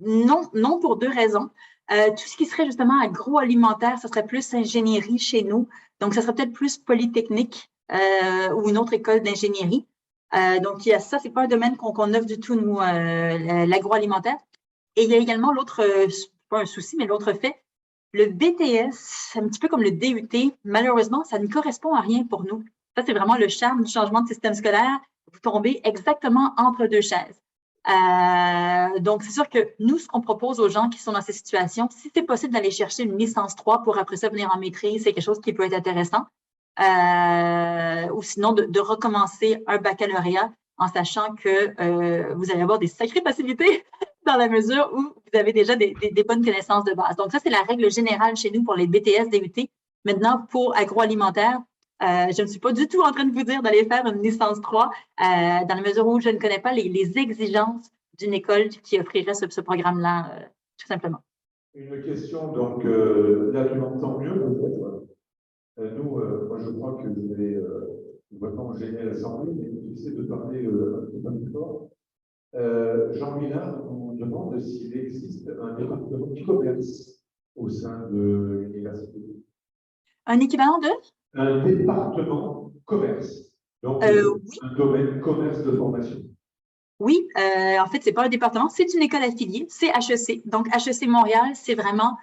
Non, pour deux raisons. Tout ce qui serait justement agroalimentaire, ce serait plus ingénierie chez nous. Donc, ça serait peut-être plus polytechnique ou une autre école d'ingénierie. Donc, il y a ça, c'est pas un domaine qu'on offre du tout, nous, l'agroalimentaire. Et il y a également l'autre, pas un souci, mais l'autre fait, le BTS, c'est un petit peu comme le DUT. Malheureusement, ça ne correspond à rien pour nous. Ça, c'est vraiment le charme du changement de système scolaire. Vous tombez exactement entre deux chaises. Donc, c'est sûr que nous, ce qu'on propose aux gens qui sont dans ces situations, si c'est possible d'aller chercher une licence 3 pour après ça venir en maîtrise, c'est quelque chose qui peut être intéressant. Ou sinon, de recommencer un baccalauréat en sachant que vous allez avoir des sacrées facilités dans la mesure où vous avez déjà des bonnes connaissances de base. Donc, ça, c'est la règle générale chez nous pour les BTS, DUT. Maintenant, pour agroalimentaire, je ne suis pas du tout en train de vous dire d'aller faire une licence 3 dans la mesure où je ne connais pas les exigences d'une école qui offrirait ce programme-là, tout simplement. Une question, donc là, tu m'entends mieux, peut-être. Nous, moi, je crois que je vais vraiment gêner l'Assemblée, mais j'essaie de parler un peu plus fort. Jean Millard, on demande s'il existe un département de commerce au sein de l'université. Un équivalent de? Un département commerce. Donc, oui. un domaine commerce de formation. Oui, en fait, c'est pas un département, c'est une école affiliée, c'est HEC. Donc, HEC Montréal, c'est vraiment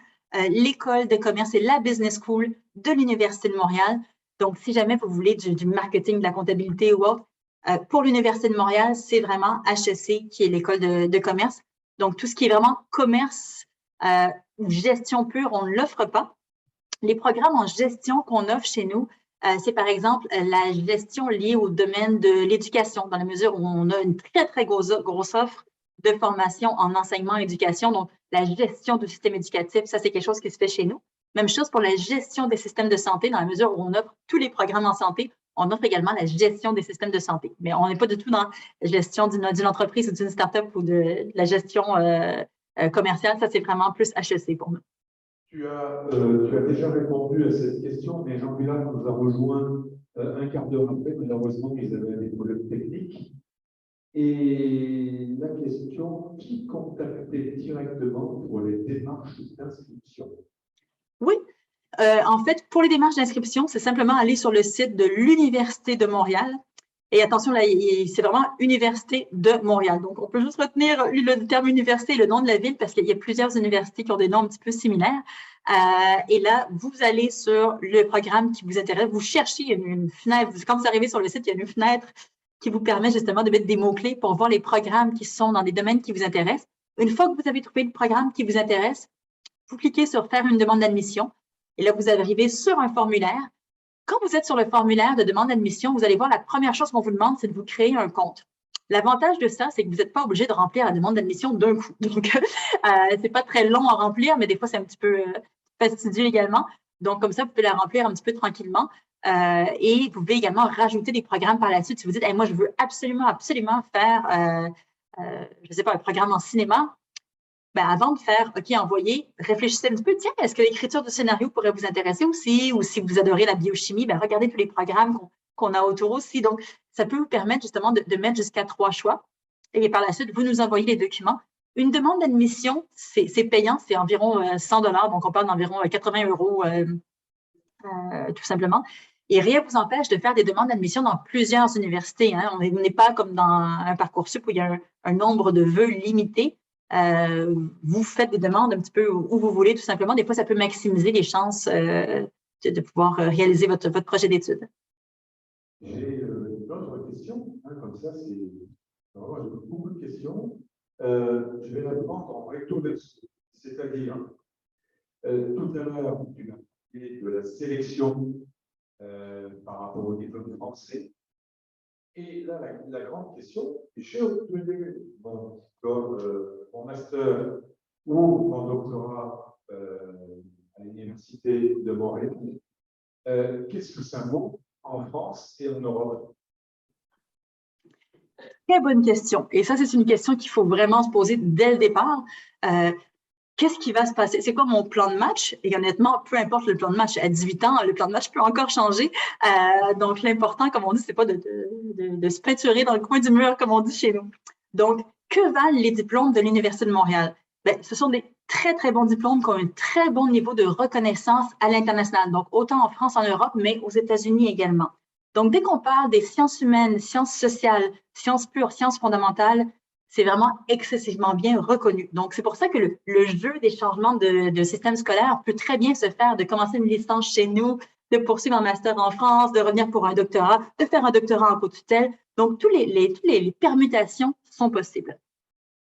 l'école de commerce, c'est la business school de l'Université de Montréal. Donc, si jamais vous voulez du marketing, de la comptabilité ou autre, pour l'Université de Montréal, c'est vraiment HEC qui est l'école de commerce. Donc, tout ce qui est vraiment commerce ou gestion pure, on ne l'offre pas. Les programmes en gestion qu'on offre chez nous, c'est par exemple la gestion liée au domaine de l'éducation, dans la mesure où on a une très, très grosse offre de formation en enseignement et éducation, donc la gestion du système éducatif, ça c'est quelque chose qui se fait chez nous. Même chose pour la gestion des systèmes de santé, dans la mesure où on offre tous les programmes en santé, on offre également la gestion des systèmes de santé. Mais on n'est pas du tout dans la gestion d'une entreprise ou d'une start-up ou de la gestion commerciale, ça c'est vraiment plus HEC pour nous. Tu as déjà répondu à cette question, mais Jean-Villard nous a rejoint un quart d'heure après. Malheureusement, ils avaient des problèmes techniques. Et la question, qui contactait directement pour les démarches d'inscription? Oui, en fait, pour les démarches d'inscription, c'est simplement aller sur le site de l'Université de Montréal. Et attention, là, c'est vraiment Université de Montréal. Donc, on peut juste retenir le terme université et le nom de la ville parce qu'il y a plusieurs universités qui ont des noms un petit peu similaires. Et là, vous allez sur le programme qui vous intéresse. Vous cherchez, il y a une fenêtre. Quand vous arrivez sur le site, il y a une fenêtre qui vous permet justement de mettre des mots-clés pour voir les programmes qui sont dans des domaines qui vous intéressent. Une fois que vous avez trouvé le programme qui vous intéresse, vous cliquez sur « Faire une demande d'admission » et là, vous arrivez sur un formulaire. Quand vous êtes sur le formulaire de demande d'admission, vous allez voir la première chose qu'on vous demande, c'est de vous créer un compte. L'avantage de ça, c'est que vous n'êtes pas obligé de remplir la demande d'admission d'un coup. Donc, c'est pas très long à remplir, mais des fois, c'est un petit peu fastidieux également. Donc, comme ça, vous pouvez la remplir un petit peu tranquillement. Et vous pouvez également rajouter des programmes par la suite. Si vous dites, hey, moi, je veux absolument faire, je ne sais pas, un programme en cinéma, ben, avant de faire OK, envoyer, réfléchissez un petit peu, tiens, est-ce que l'écriture du scénario pourrait vous intéresser aussi? Ou si vous adorez la biochimie, ben, regardez tous les programmes qu'on a autour aussi. Donc, ça peut vous permettre justement de mettre jusqu'à 3 choix. Et par la suite, vous nous envoyez les documents. Une demande d'admission, c'est payant, c'est environ 100 $, donc on parle d'environ 80 € tout simplement. Et rien ne vous empêche de faire des demandes d'admission dans plusieurs universités. Hein. On n'est pas comme dans un Parcoursup où il y a un nombre de vœux limité. Vous faites des demandes un petit peu où vous voulez, tout simplement. Des fois, ça peut maximiser les chances de pouvoir réaliser votre projet d'études. J'ai une autre question, hein, comme ça, j'ai beaucoup de questions. Je vais la prendre en recto verso, c'est-à-dire, tout à l'heure, tu as parlé de la sélection par rapport au diplôme français. Et là, la grande question, j'ai obtenu mon master ou mon doctorat à l'Université de Montréal. Qu'est-ce que ça vaut en France et en Europe? Très bonne question. Et ça, c'est une question qu'il faut vraiment se poser dès le départ. Qu'est-ce qui va se passer? C'est quoi mon plan de match? Et honnêtement, peu importe le plan de match. À 18 ans, le plan de match peut encore changer. Donc, l'important, comme on dit, c'est pas de se peinturer dans le coin du mur, comme on dit chez nous. Donc, que valent les diplômes de l'Université de Montréal? Bien, ce sont des très, très bons diplômes qui ont un très bon niveau de reconnaissance à l'international. Donc, autant en France, en Europe, mais aux États-Unis également. Donc, dès qu'on parle des sciences humaines, sciences sociales, sciences pures, sciences fondamentales, c'est vraiment excessivement bien reconnu. Donc, c'est pour ça que le jeu des changements de système scolaire peut très bien se faire, de commencer une licence chez nous, de poursuivre un master en France, de revenir pour un doctorat, de faire un doctorat en co-tutelle. Donc, toutes les permutations sont possibles.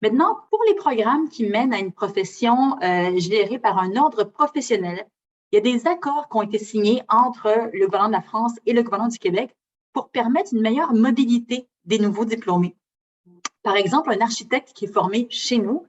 Maintenant, pour les programmes qui mènent à une profession gérée par un ordre professionnel, il y a des accords qui ont été signés entre le gouvernement de la France et le gouvernement du Québec pour permettre une meilleure mobilité des nouveaux diplômés. Par exemple, un architecte qui est formé chez nous,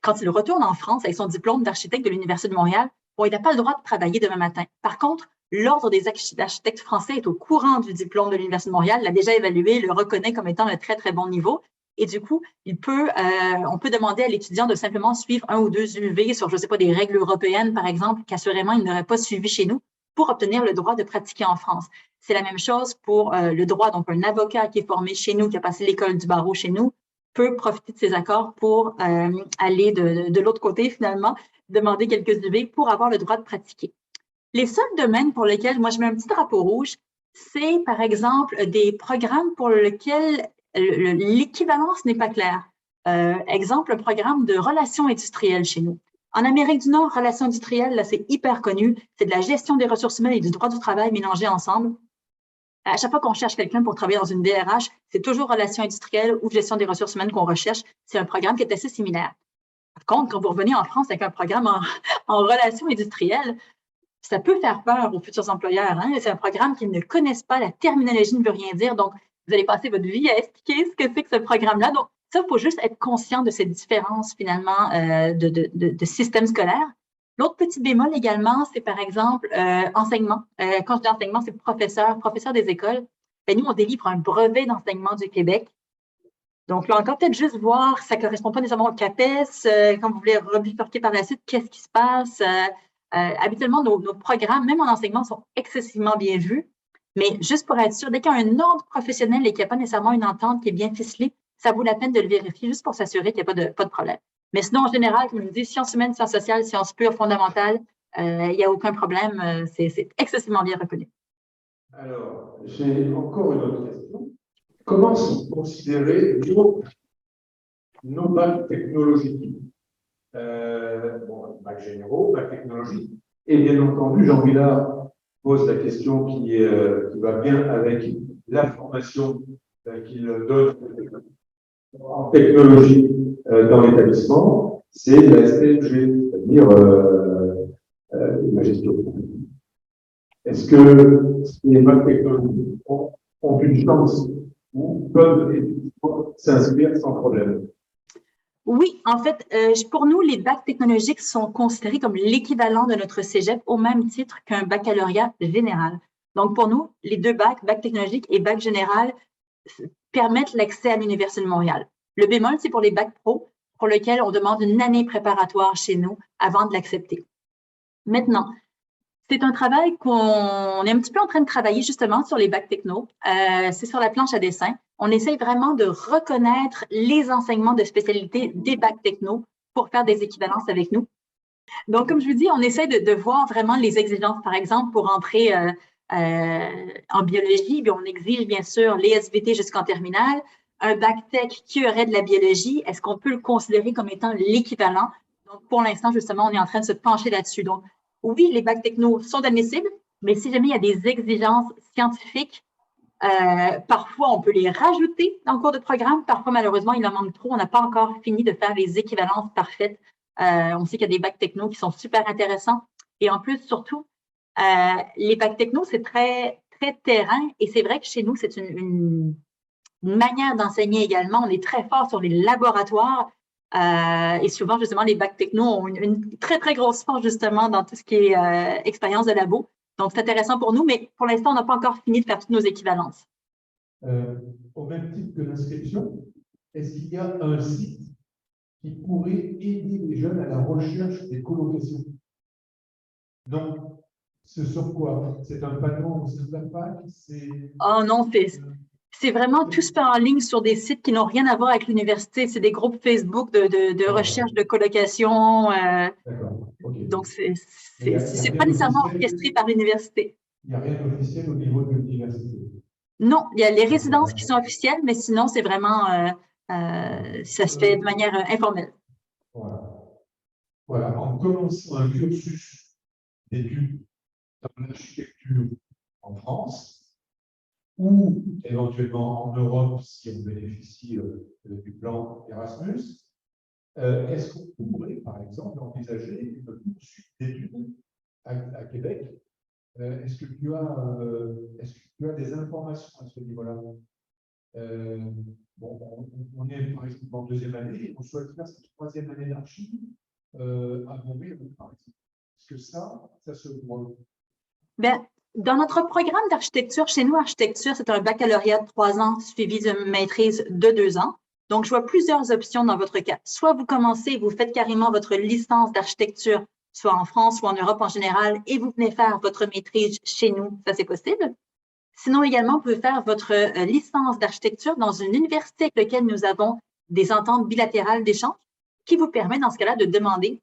quand il retourne en France avec son diplôme d'architecte de l'Université de Montréal, bon, il n'a pas le droit de travailler demain matin. Par contre, l'Ordre des architectes français est au courant du diplôme de l'Université de Montréal, l'a déjà évalué, le reconnaît comme étant un très, très bon niveau. Et du coup, on peut demander à l'étudiant de simplement suivre 1 ou 2 UV sur, je ne sais pas, des règles européennes, par exemple, qu'assurément, il n'aurait pas suivi chez nous pour obtenir le droit de pratiquer en France. C'est la même chose pour le droit. Donc, un avocat qui est formé chez nous, qui a passé l'école du barreau chez nous, peut profiter de ces accords pour aller de l'autre côté, finalement, demander quelques UV pour avoir le droit de pratiquer. Les seuls domaines pour lesquels, moi, je mets un petit drapeau rouge, c'est, par exemple, des programmes pour lesquels l'équivalence n'est pas claire. Exemple, un programme de relations industrielles chez nous. En Amérique du Nord, relations industrielles, là, c'est hyper connu. C'est de la gestion des ressources humaines et du droit du travail mélangés ensemble. À chaque fois qu'on cherche quelqu'un pour travailler dans une DRH, c'est toujours relations industrielles ou gestion des ressources humaines qu'on recherche. C'est un programme qui est assez similaire. Par contre, quand vous revenez en France avec un programme en relations industrielles, ça peut faire peur aux futurs employeurs. Hein? C'est un programme qu'ils ne connaissent pas, la terminologie ne veut rien dire. Donc, vous allez passer votre vie à expliquer ce que c'est que ce programme-là. Donc, Ça, il faut juste être conscient de ces différences, finalement, de systèmes scolaires. L'autre petit bémol également, c'est par exemple enseignement. Quand je dis enseignement, c'est professeur des écoles. Ben, nous, on délivre un brevet d'enseignement du Québec. Donc, là encore, peut-être juste voir, ça ne correspond pas nécessairement au CAPES. Quand vous voulez rebifurquer par la suite, qu'est-ce qui se passe? Habituellement, nos programmes, même en enseignement, sont excessivement bien vus. Mais juste pour être sûr, dès qu'il y a un ordre professionnel et qu'il n'y a pas nécessairement une entente qui est bien ficelée, ça vaut la peine de le vérifier juste pour s'assurer qu'il n'y a pas de problème. Mais sinon, en général, comme je vous dis, sciences humaines, sciences sociales, sciences pures, fondamentales, il n'y a aucun problème. C'est excessivement bien reconnu. Alors, j'ai encore une autre question. Comment sont considérés nos bacs technologiques? Bacs généraux, bacs technologiques. Et bien entendu, Jean Villard pose la question qui va bien avec la formation qu'il donne en technologie dans l'établissement, c'est la STMG, c'est-à-dire la gestion. Est-ce que les bacs technologiques ont une chance ou peuvent s'inscrire sans problème? Oui, en fait, pour nous, les bacs technologiques sont considérés comme l'équivalent de notre cégep au même titre qu'un baccalauréat général. Donc, pour nous, les deux bacs, bac technologique et bac général, permettent l'accès à l'Université de Montréal. Le bémol, c'est pour les bacs pro, pour lesquels on demande une année préparatoire chez nous avant de l'accepter. Maintenant, c'est un travail qu'on est un petit peu en train de travailler justement sur les bacs techno. C'est sur la planche à dessin. On essaye vraiment de reconnaître les enseignements de spécialité des bacs techno pour faire des équivalences avec nous. Donc, comme je vous dis, on essaie de voir vraiment les exigences. Par exemple, pour entrer en biologie, bien, on exige bien sûr les SVT jusqu'en terminale. Un bac tech qui aurait de la biologie, est-ce qu'on peut le considérer comme étant l'équivalent? Donc, pour l'instant, justement, on est en train de se pencher là-dessus. Donc, oui, les bacs techno sont admissibles, mais si jamais il y a des exigences scientifiques, parfois on peut les rajouter dans le cours de programme. Parfois, malheureusement, il en manque trop. On n'a pas encore fini de faire les équivalences parfaites. On sait qu'il y a des bacs techno qui sont super intéressants. Et en plus, surtout, les bacs techno, c'est très, très terrain. Et c'est vrai que chez nous, c'est une manière d'enseigner également. On est très fort sur les laboratoires. Et souvent, justement, les bacs techno ont une très, très grosse force, justement, dans tout ce qui est expérience de labo. Donc, c'est intéressant pour nous, mais pour l'instant, on n'a pas encore fini de faire toutes nos équivalences. Au même titre que l'inscription, est-ce qu'il y a un site qui pourrait aider les jeunes à la recherche des colocations? Donc, ce sur quoi? C'est un panneau au sein de la fac? Oh non, c'est vraiment tout se fait en ligne sur des sites qui n'ont rien à voir avec l'université. C'est des groupes Facebook de recherche de colocation. D'accord. Okay. Donc, c'est pas nécessairement orchestré par l'université. Il n'y a rien d'officiel au niveau de l'université? Non, il y a les résidences qui sont officielles, mais sinon, c'est vraiment, ça se fait de manière informelle. Voilà. En commençant un cursus d'études dans l'architecture en France, ou éventuellement en Europe, si on bénéficie du plan Erasmus, est-ce qu'on pourrait, par exemple, envisager une poursuite d'études à Québec? Est-ce que tu as des informations à ce niveau-là? On est, par exemple, en deuxième année, on souhaite faire cette troisième année d'archi à Montréal, par exemple. Est-ce que ça se voit? Bien, dans notre programme d'architecture, chez nous, architecture, c'est un baccalauréat de 3 ans suivi d'une maîtrise de 2 ans. Donc, je vois plusieurs options dans votre cas. Soit vous commencez, vous faites carrément votre licence d'architecture, soit en France ou en Europe en général, et vous venez faire votre maîtrise chez nous, ça c'est possible. Sinon, également, vous pouvez faire votre licence d'architecture dans une université avec laquelle nous avons des ententes bilatérales d'échange qui vous permet, dans ce cas-là, de demander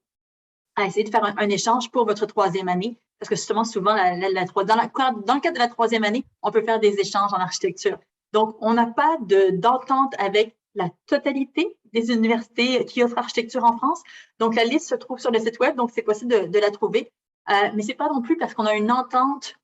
à essayer de faire un échange pour votre troisième année. Parce que justement, souvent, dans le cadre de la troisième année, on peut faire des échanges en architecture. Donc, on n'a pas d'entente avec la totalité des universités qui offrent architecture en France. Donc, la liste se trouve sur le site web, donc c'est possible de la trouver. Mais ce n'est pas non plus parce qu'on a une entente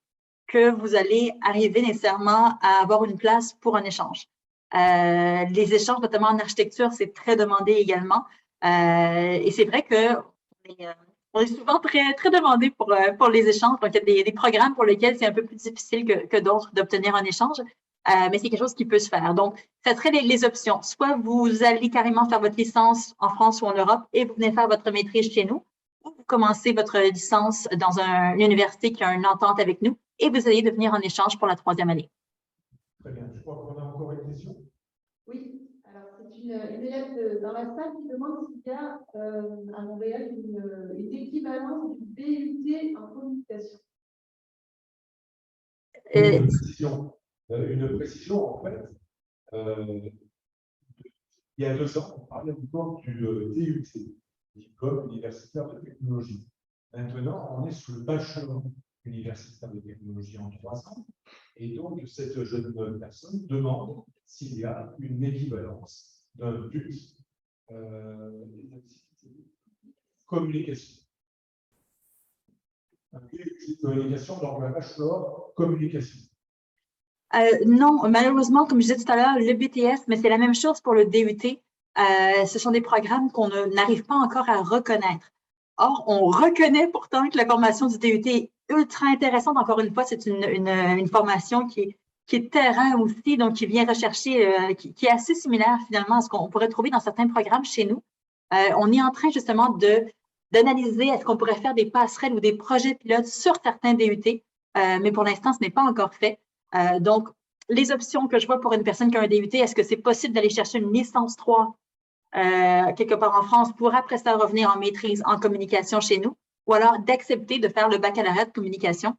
que vous allez arriver nécessairement à avoir une place pour un échange. Les échanges, notamment en architecture, c'est très demandé également. Et c'est vrai qu'on est souvent très, très demandé pour les échanges. Donc, il y a des programmes pour lesquels c'est un peu plus difficile que d'autres d'obtenir un échange. mais c'est quelque chose qui peut se faire. Donc, ça serait les options. Soit vous allez carrément faire votre licence en France ou en Europe et vous venez faire votre maîtrise chez nous, ou vous commencez votre licence dans une université qui a une entente avec nous et vous allez devenir en échange pour la 3e année. Très bien. Je crois qu'on a encore une question. Oui, alors c'est une élève dans la salle qui demande s'il y a à Montréal une équivalence du BUT en communication. Une précision, en fait. Il y a 2 ans, on parlait encore du DUT, diplôme universitaire de technologie. Maintenant, on est sur le bachelor universitaire de technologie en 3 ans. Et donc, cette jeune personne demande s'il y a une équivalence d'un but communication. Un but communication dans le bachelor communication. Non, malheureusement, comme je disais tout à l'heure, le BTS, mais c'est la même chose pour le DUT. Ce sont des programmes qu'on n'arrive pas encore à reconnaître. Or, on reconnaît pourtant que la formation du DUT est ultra intéressante. Encore une fois, c'est une formation qui est terrain aussi, donc qui vient rechercher, qui est assez similaire finalement à ce qu'on pourrait trouver dans certains programmes chez nous. On est en train justement d'analyser est-ce qu'on pourrait faire des passerelles ou des projets pilotes sur certains DUT, mais pour l'instant, ce n'est pas encore fait. Donc, les options que je vois pour une personne qui a un DUT, est-ce que c'est possible d'aller chercher une licence 3 quelque part en France pour après ça revenir en maîtrise en communication chez nous, ou alors d'accepter de faire le baccalauréat de communication?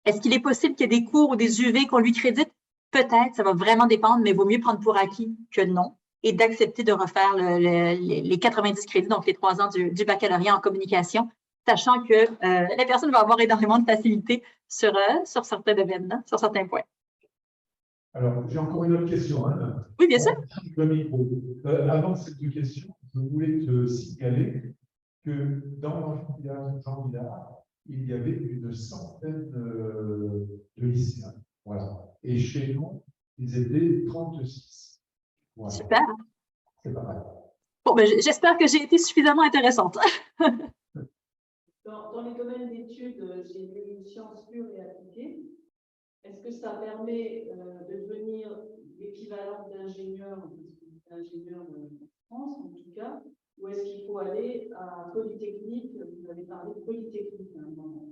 Est-ce qu'il est possible qu'il y ait des cours ou des UV qu'on lui crédite? Peut-être, ça va vraiment dépendre, mais il vaut mieux prendre pour acquis que non et d'accepter de refaire les 90 crédits, donc les 3 ans du baccalauréat en communication, sachant que la personne va avoir énormément de facilité sur certains domaines, sur certains points. Alors, j'ai encore une autre question. Hein. Oui, bien sûr. Le micro. Avant cette question, je voulais te signaler que dans l'amphithéâtre Jean Villard, il y avait une centaine de lycéens. Voilà. Et chez nous, ils étaient 36. Voilà. Super. C'est pas mal. Bon, ben, j'espère que j'ai été suffisamment intéressante. Dans les domaines d'études, j'ai vu sciences pures et appliquées. Est-ce que ça permet de devenir l'équivalent d'ingénieur en France, en tout cas, ou est-ce qu'il faut aller à Polytechnique? Vous avez parlé de Polytechnique à un moment.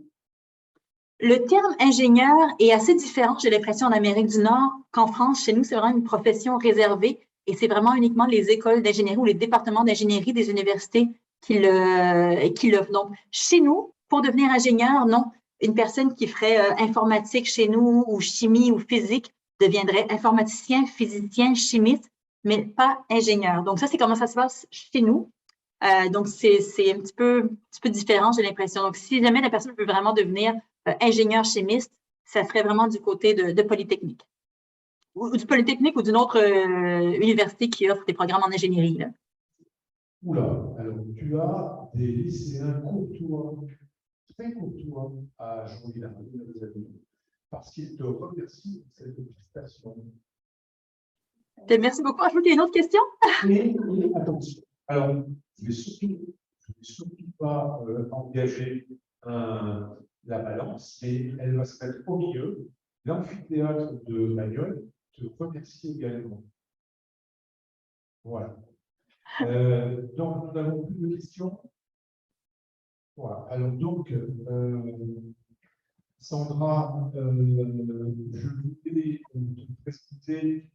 Le terme ingénieur est assez différent, j'ai l'impression, en Amérique du Nord qu'en France. Chez nous, c'est vraiment une profession réservée et c'est vraiment uniquement les écoles d'ingénierie ou les départements d'ingénierie des universités qui l'offrent. Donc, chez nous, pour devenir ingénieur, non. Une personne qui ferait informatique chez nous ou chimie ou physique deviendrait informaticien, physicien, chimiste, mais pas ingénieur. Donc, ça, c'est comment ça se passe chez nous. Donc, c'est un petit peu différent, j'ai l'impression. Donc, si jamais la personne veut vraiment devenir ingénieur chimiste, ça serait vraiment du côté de Polytechnique. Ou du Polytechnique ou d'une autre université qui offre des programmes en ingénierie. Là. Oula, alors tu as des lycéens courtois, très courtois à Jean-Villard, parce qu'ils te remercient pour cette prestation. Merci beaucoup. Je vois qu'il y a une autre question. Et attention, alors, je ne vais surtout pas engager la balance, et elle va se mettre au milieu. L'amphithéâtre de Bagnoles te remercie également. Voilà. Donc, nous n'avons plus de questions. Voilà. Alors, donc, Sandra, je voulais te présenter,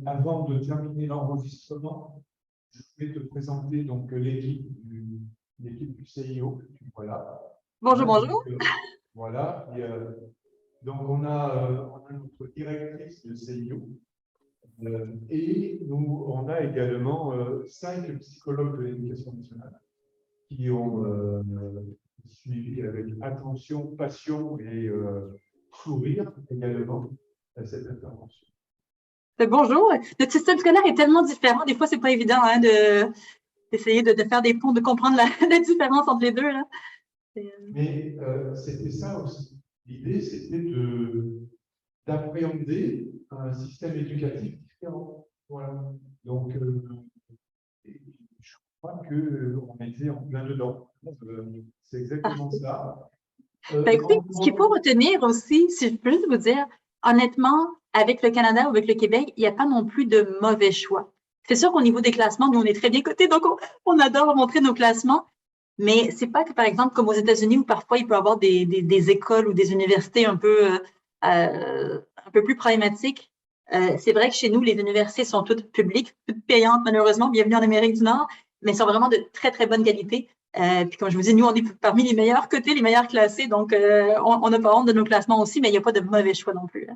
avant de terminer l'enregistrement, je voulais te présenter donc l'équipe du CIO. Voilà. Bonjour, bonjour. Voilà. Donc, on a notre directrice de CIO. Et on a également 5 psychologues de l'éducation nationale qui ont suivi avec attention, passion et sourire également cette intervention. Bonjour. Notre système scolaire est tellement différent. Des fois, c'est pas évident hein, d'essayer de faire des ponts, de comprendre la différence entre les deux. Là. Mais c'était ça aussi. L'idée, c'était d'appréhender un système éducatif différent. Voilà. Donc, je crois qu'on était en plein dedans. C'est exactement ça. Écoutez, ce qu'il faut retenir aussi, si je peux juste vous dire, honnêtement, avec le Canada ou avec le Québec, il n'y a pas non plus de mauvais choix. C'est sûr qu'au niveau des classements, nous, on est très bien cotés, donc on adore montrer nos classements. Mais c'est pas que, par exemple, comme aux États-Unis, où parfois il peut y avoir des écoles ou des universités un peu plus problématiques. C'est vrai que chez nous, les universités sont toutes publiques, toutes payantes, malheureusement. Bienvenue en Amérique du Nord, mais sont vraiment de très, très bonne qualité. Puis comme je vous dis, nous, on est parmi les meilleurs cotés, les meilleurs classés, donc on n'a pas honte de nos classements aussi, mais il n'y a pas de mauvais choix non plus.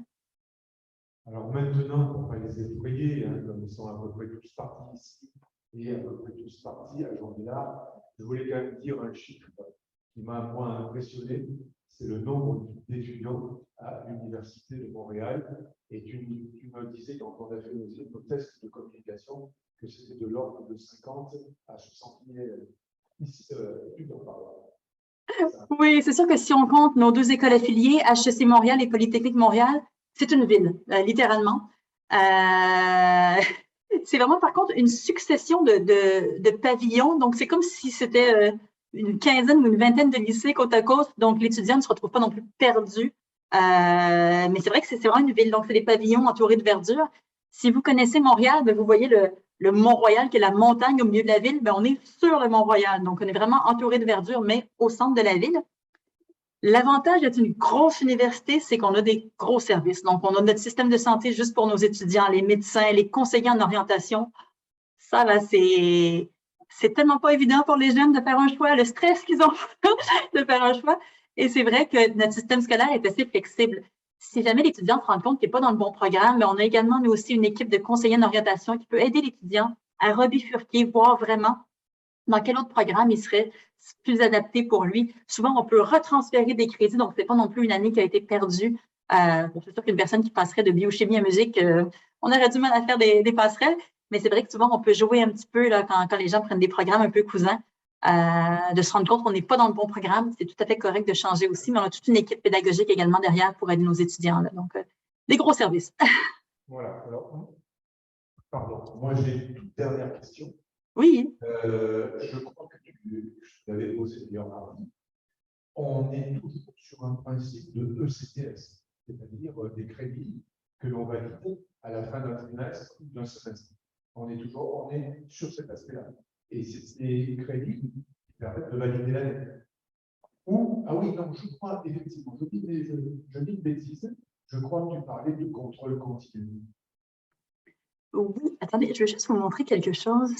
Alors maintenant, pour ne pas les effrayer, comme ils sont à peu près tous partis ici et à peu près tous partis à journée-là, je voulais quand même dire un chiffre qui m'a moins impressionné, c'est le nombre d'étudiants à l'Université de Montréal. Et tu me disais, quand on a fait nos tests de communication, que c'était de l'ordre de 50 à 60 000 étudiants par an. Oui, c'est sûr que si on compte nos deux écoles affiliées, HEC Montréal et Polytechnique Montréal, c'est une ville, littéralement. C'est vraiment, par contre, une succession de pavillons. Donc, c'est comme si c'était une quinzaine ou une vingtaine de lycées côte à côte. Donc, l'étudiant ne se retrouve pas non plus perdu. Mais c'est vrai que c'est vraiment une ville. Donc, c'est des pavillons entourés de verdure. Si vous connaissez Montréal, ben, vous voyez le Mont-Royal, qui est la montagne au milieu de la ville. Ben, on est sur le Mont-Royal. Donc, on est vraiment entouré de verdure, mais au centre de la ville. L'avantage d'être une grosse université, c'est qu'on a des gros services. Donc, on a notre système de santé juste pour nos étudiants, les médecins, les conseillers en orientation. Ça, là, c'est tellement pas évident pour les jeunes de faire un choix, le stress qu'ils ont de faire un choix. Et c'est vrai que notre système scolaire est assez flexible. Si jamais l'étudiant se rend compte qu'il n'est pas dans le bon programme, mais on a également, nous aussi, une équipe de conseillers en orientation qui peut aider l'étudiant à rebifurquer, voir vraiment dans quel autre programme il serait plus adapté pour lui. Souvent, on peut retransférer des crédits, donc ce n'est pas non plus une année qui a été perdue. C'est sûr qu'une personne qui passerait de biochimie à musique, on aurait du mal à faire des passerelles, mais c'est vrai que souvent, on peut jouer un petit peu là, quand les gens prennent des programmes un peu cousins, de se rendre compte qu'on n'est pas dans le bon programme. C'est tout à fait correct de changer aussi, mais on a toute une équipe pédagogique également derrière pour aider nos étudiants. Là. Donc, des gros services. Voilà. Alors, pardon, moi j'ai une toute dernière question. Oui. Je crois que tu l'avais posé d'ailleurs mardi. On est toujours sur un principe de ECTS, c'est-à-dire des crédits que l'on valide à la fin d'un trimestre ou d'un semestre. On est sur cet aspect-là. Et c'est des crédits qui permettent de valider l'année. Ah oui, non, je crois effectivement, je dis une bêtise, je crois que tu parlais de contrôle continu. Oui, attendez, je vais juste vous montrer quelque chose.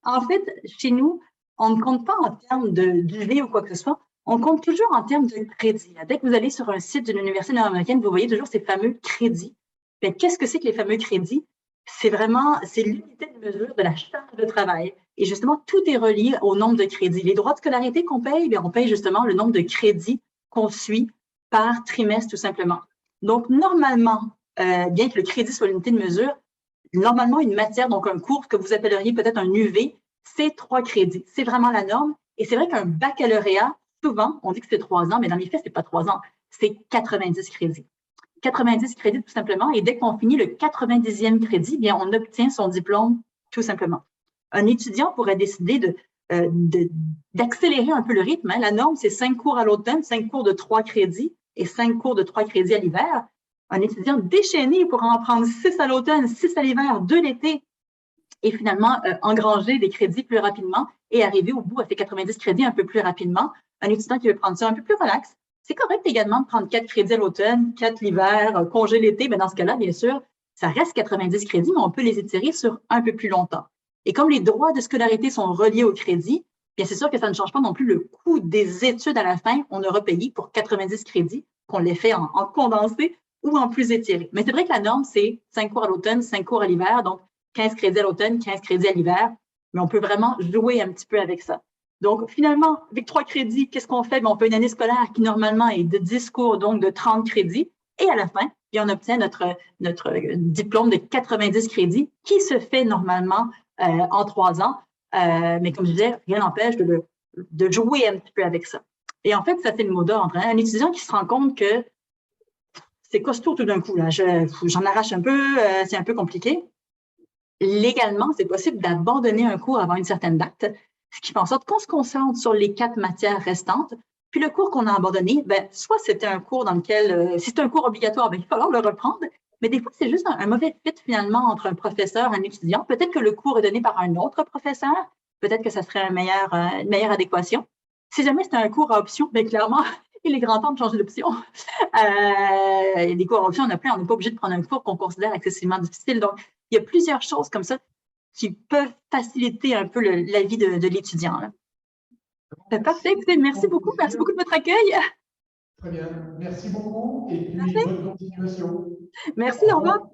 En fait, chez nous, on ne compte pas en termes de durée ou quoi que ce soit, on compte toujours en termes de crédits. Dès que vous allez sur un site d'une université nord-américaine, vous voyez toujours ces fameux crédits. Qu'est-ce que c'est que les fameux crédits? C'est l'unité de mesure de la charge de travail. Et justement, tout est relié au nombre de crédits. Les droits de scolarité qu'on paye, on paye justement le nombre de crédits qu'on suit par trimestre, tout simplement. Donc, normalement, bien que le crédit soit l'unité de mesure, normalement, une matière, donc un cours que vous appelleriez peut-être un UV, c'est 3 crédits. C'est vraiment la norme. Et c'est vrai qu'un baccalauréat, souvent, on dit que c'est 3 ans, mais dans les faits, c'est pas 3 ans. C'est 90 crédits. 90 crédits, tout simplement. Et dès qu'on finit le 90e crédit, bien, on obtient son diplôme, tout simplement. Un étudiant pourrait décider d'accélérer un peu le rythme. La norme, c'est 5 cours à l'automne, 5 cours de 3 crédits et 5 cours de 3 crédits à l'hiver. Un étudiant déchaîné pourra en prendre 6 à l'automne, 6 à l'hiver, 2 l'été, et finalement engranger des crédits plus rapidement et arriver au bout à ces 90 crédits un peu plus rapidement. Un étudiant qui veut prendre ça un peu plus relax, c'est correct également de prendre 4 crédits à l'automne, 4 l'hiver, congé l'été. Mais dans ce cas-là, bien sûr, ça reste 90 crédits, mais on peut les étirer sur un peu plus longtemps. Et comme les droits de scolarité sont reliés au crédit, bien c'est sûr que ça ne change pas non plus le coût des études à la fin. On aura payé pour 90 crédits, qu'on les fait en condensé ou en plus étiré. Mais c'est vrai que la norme, c'est 5 cours à l'automne, 5 cours à l'hiver, donc 15 crédits à l'automne, 15 crédits à l'hiver, mais on peut vraiment jouer un petit peu avec ça. Donc, finalement, avec 3 crédits, qu'est-ce qu'on fait? Bien, on fait une année scolaire qui, normalement, est de 10 cours, donc de 30 crédits, et à la fin, bien, on obtient notre diplôme de 90 crédits qui se fait normalement en 3 ans, mais comme je disais, rien n'empêche de jouer un petit peu avec ça. Et en fait, ça, c'est le mot d'ordre. Un étudiant qui se rend compte que c'est costaud tout d'un coup, là. J'en arrache un peu, c'est un peu compliqué. Légalement, c'est possible d'abandonner un cours avant une certaine date, ce qui fait en sorte qu'on se concentre sur les 4 matières restantes Puis le cours qu'on a abandonné, ben, soit c'était un cours dans lequel, si c'est un cours obligatoire, ben, il va falloir le reprendre, mais des fois, c'est juste un mauvais fit finalement entre un professeur et un étudiant. Peut-être que le cours est donné par un autre professeur, peut-être que ça serait une meilleure adéquation. Si jamais c'est un cours à option, bien clairement, il est grand temps de changer d'option. Les cours à option, on n'a pas obligé de prendre un cours qu'on considère excessivement difficile. Donc, il y a plusieurs choses comme ça qui peuvent faciliter un peu la vie de l'étudiant. Parfait, écoutez, merci beaucoup de votre accueil. Très bien, merci beaucoup et puis bonne continuation. Merci, au revoir.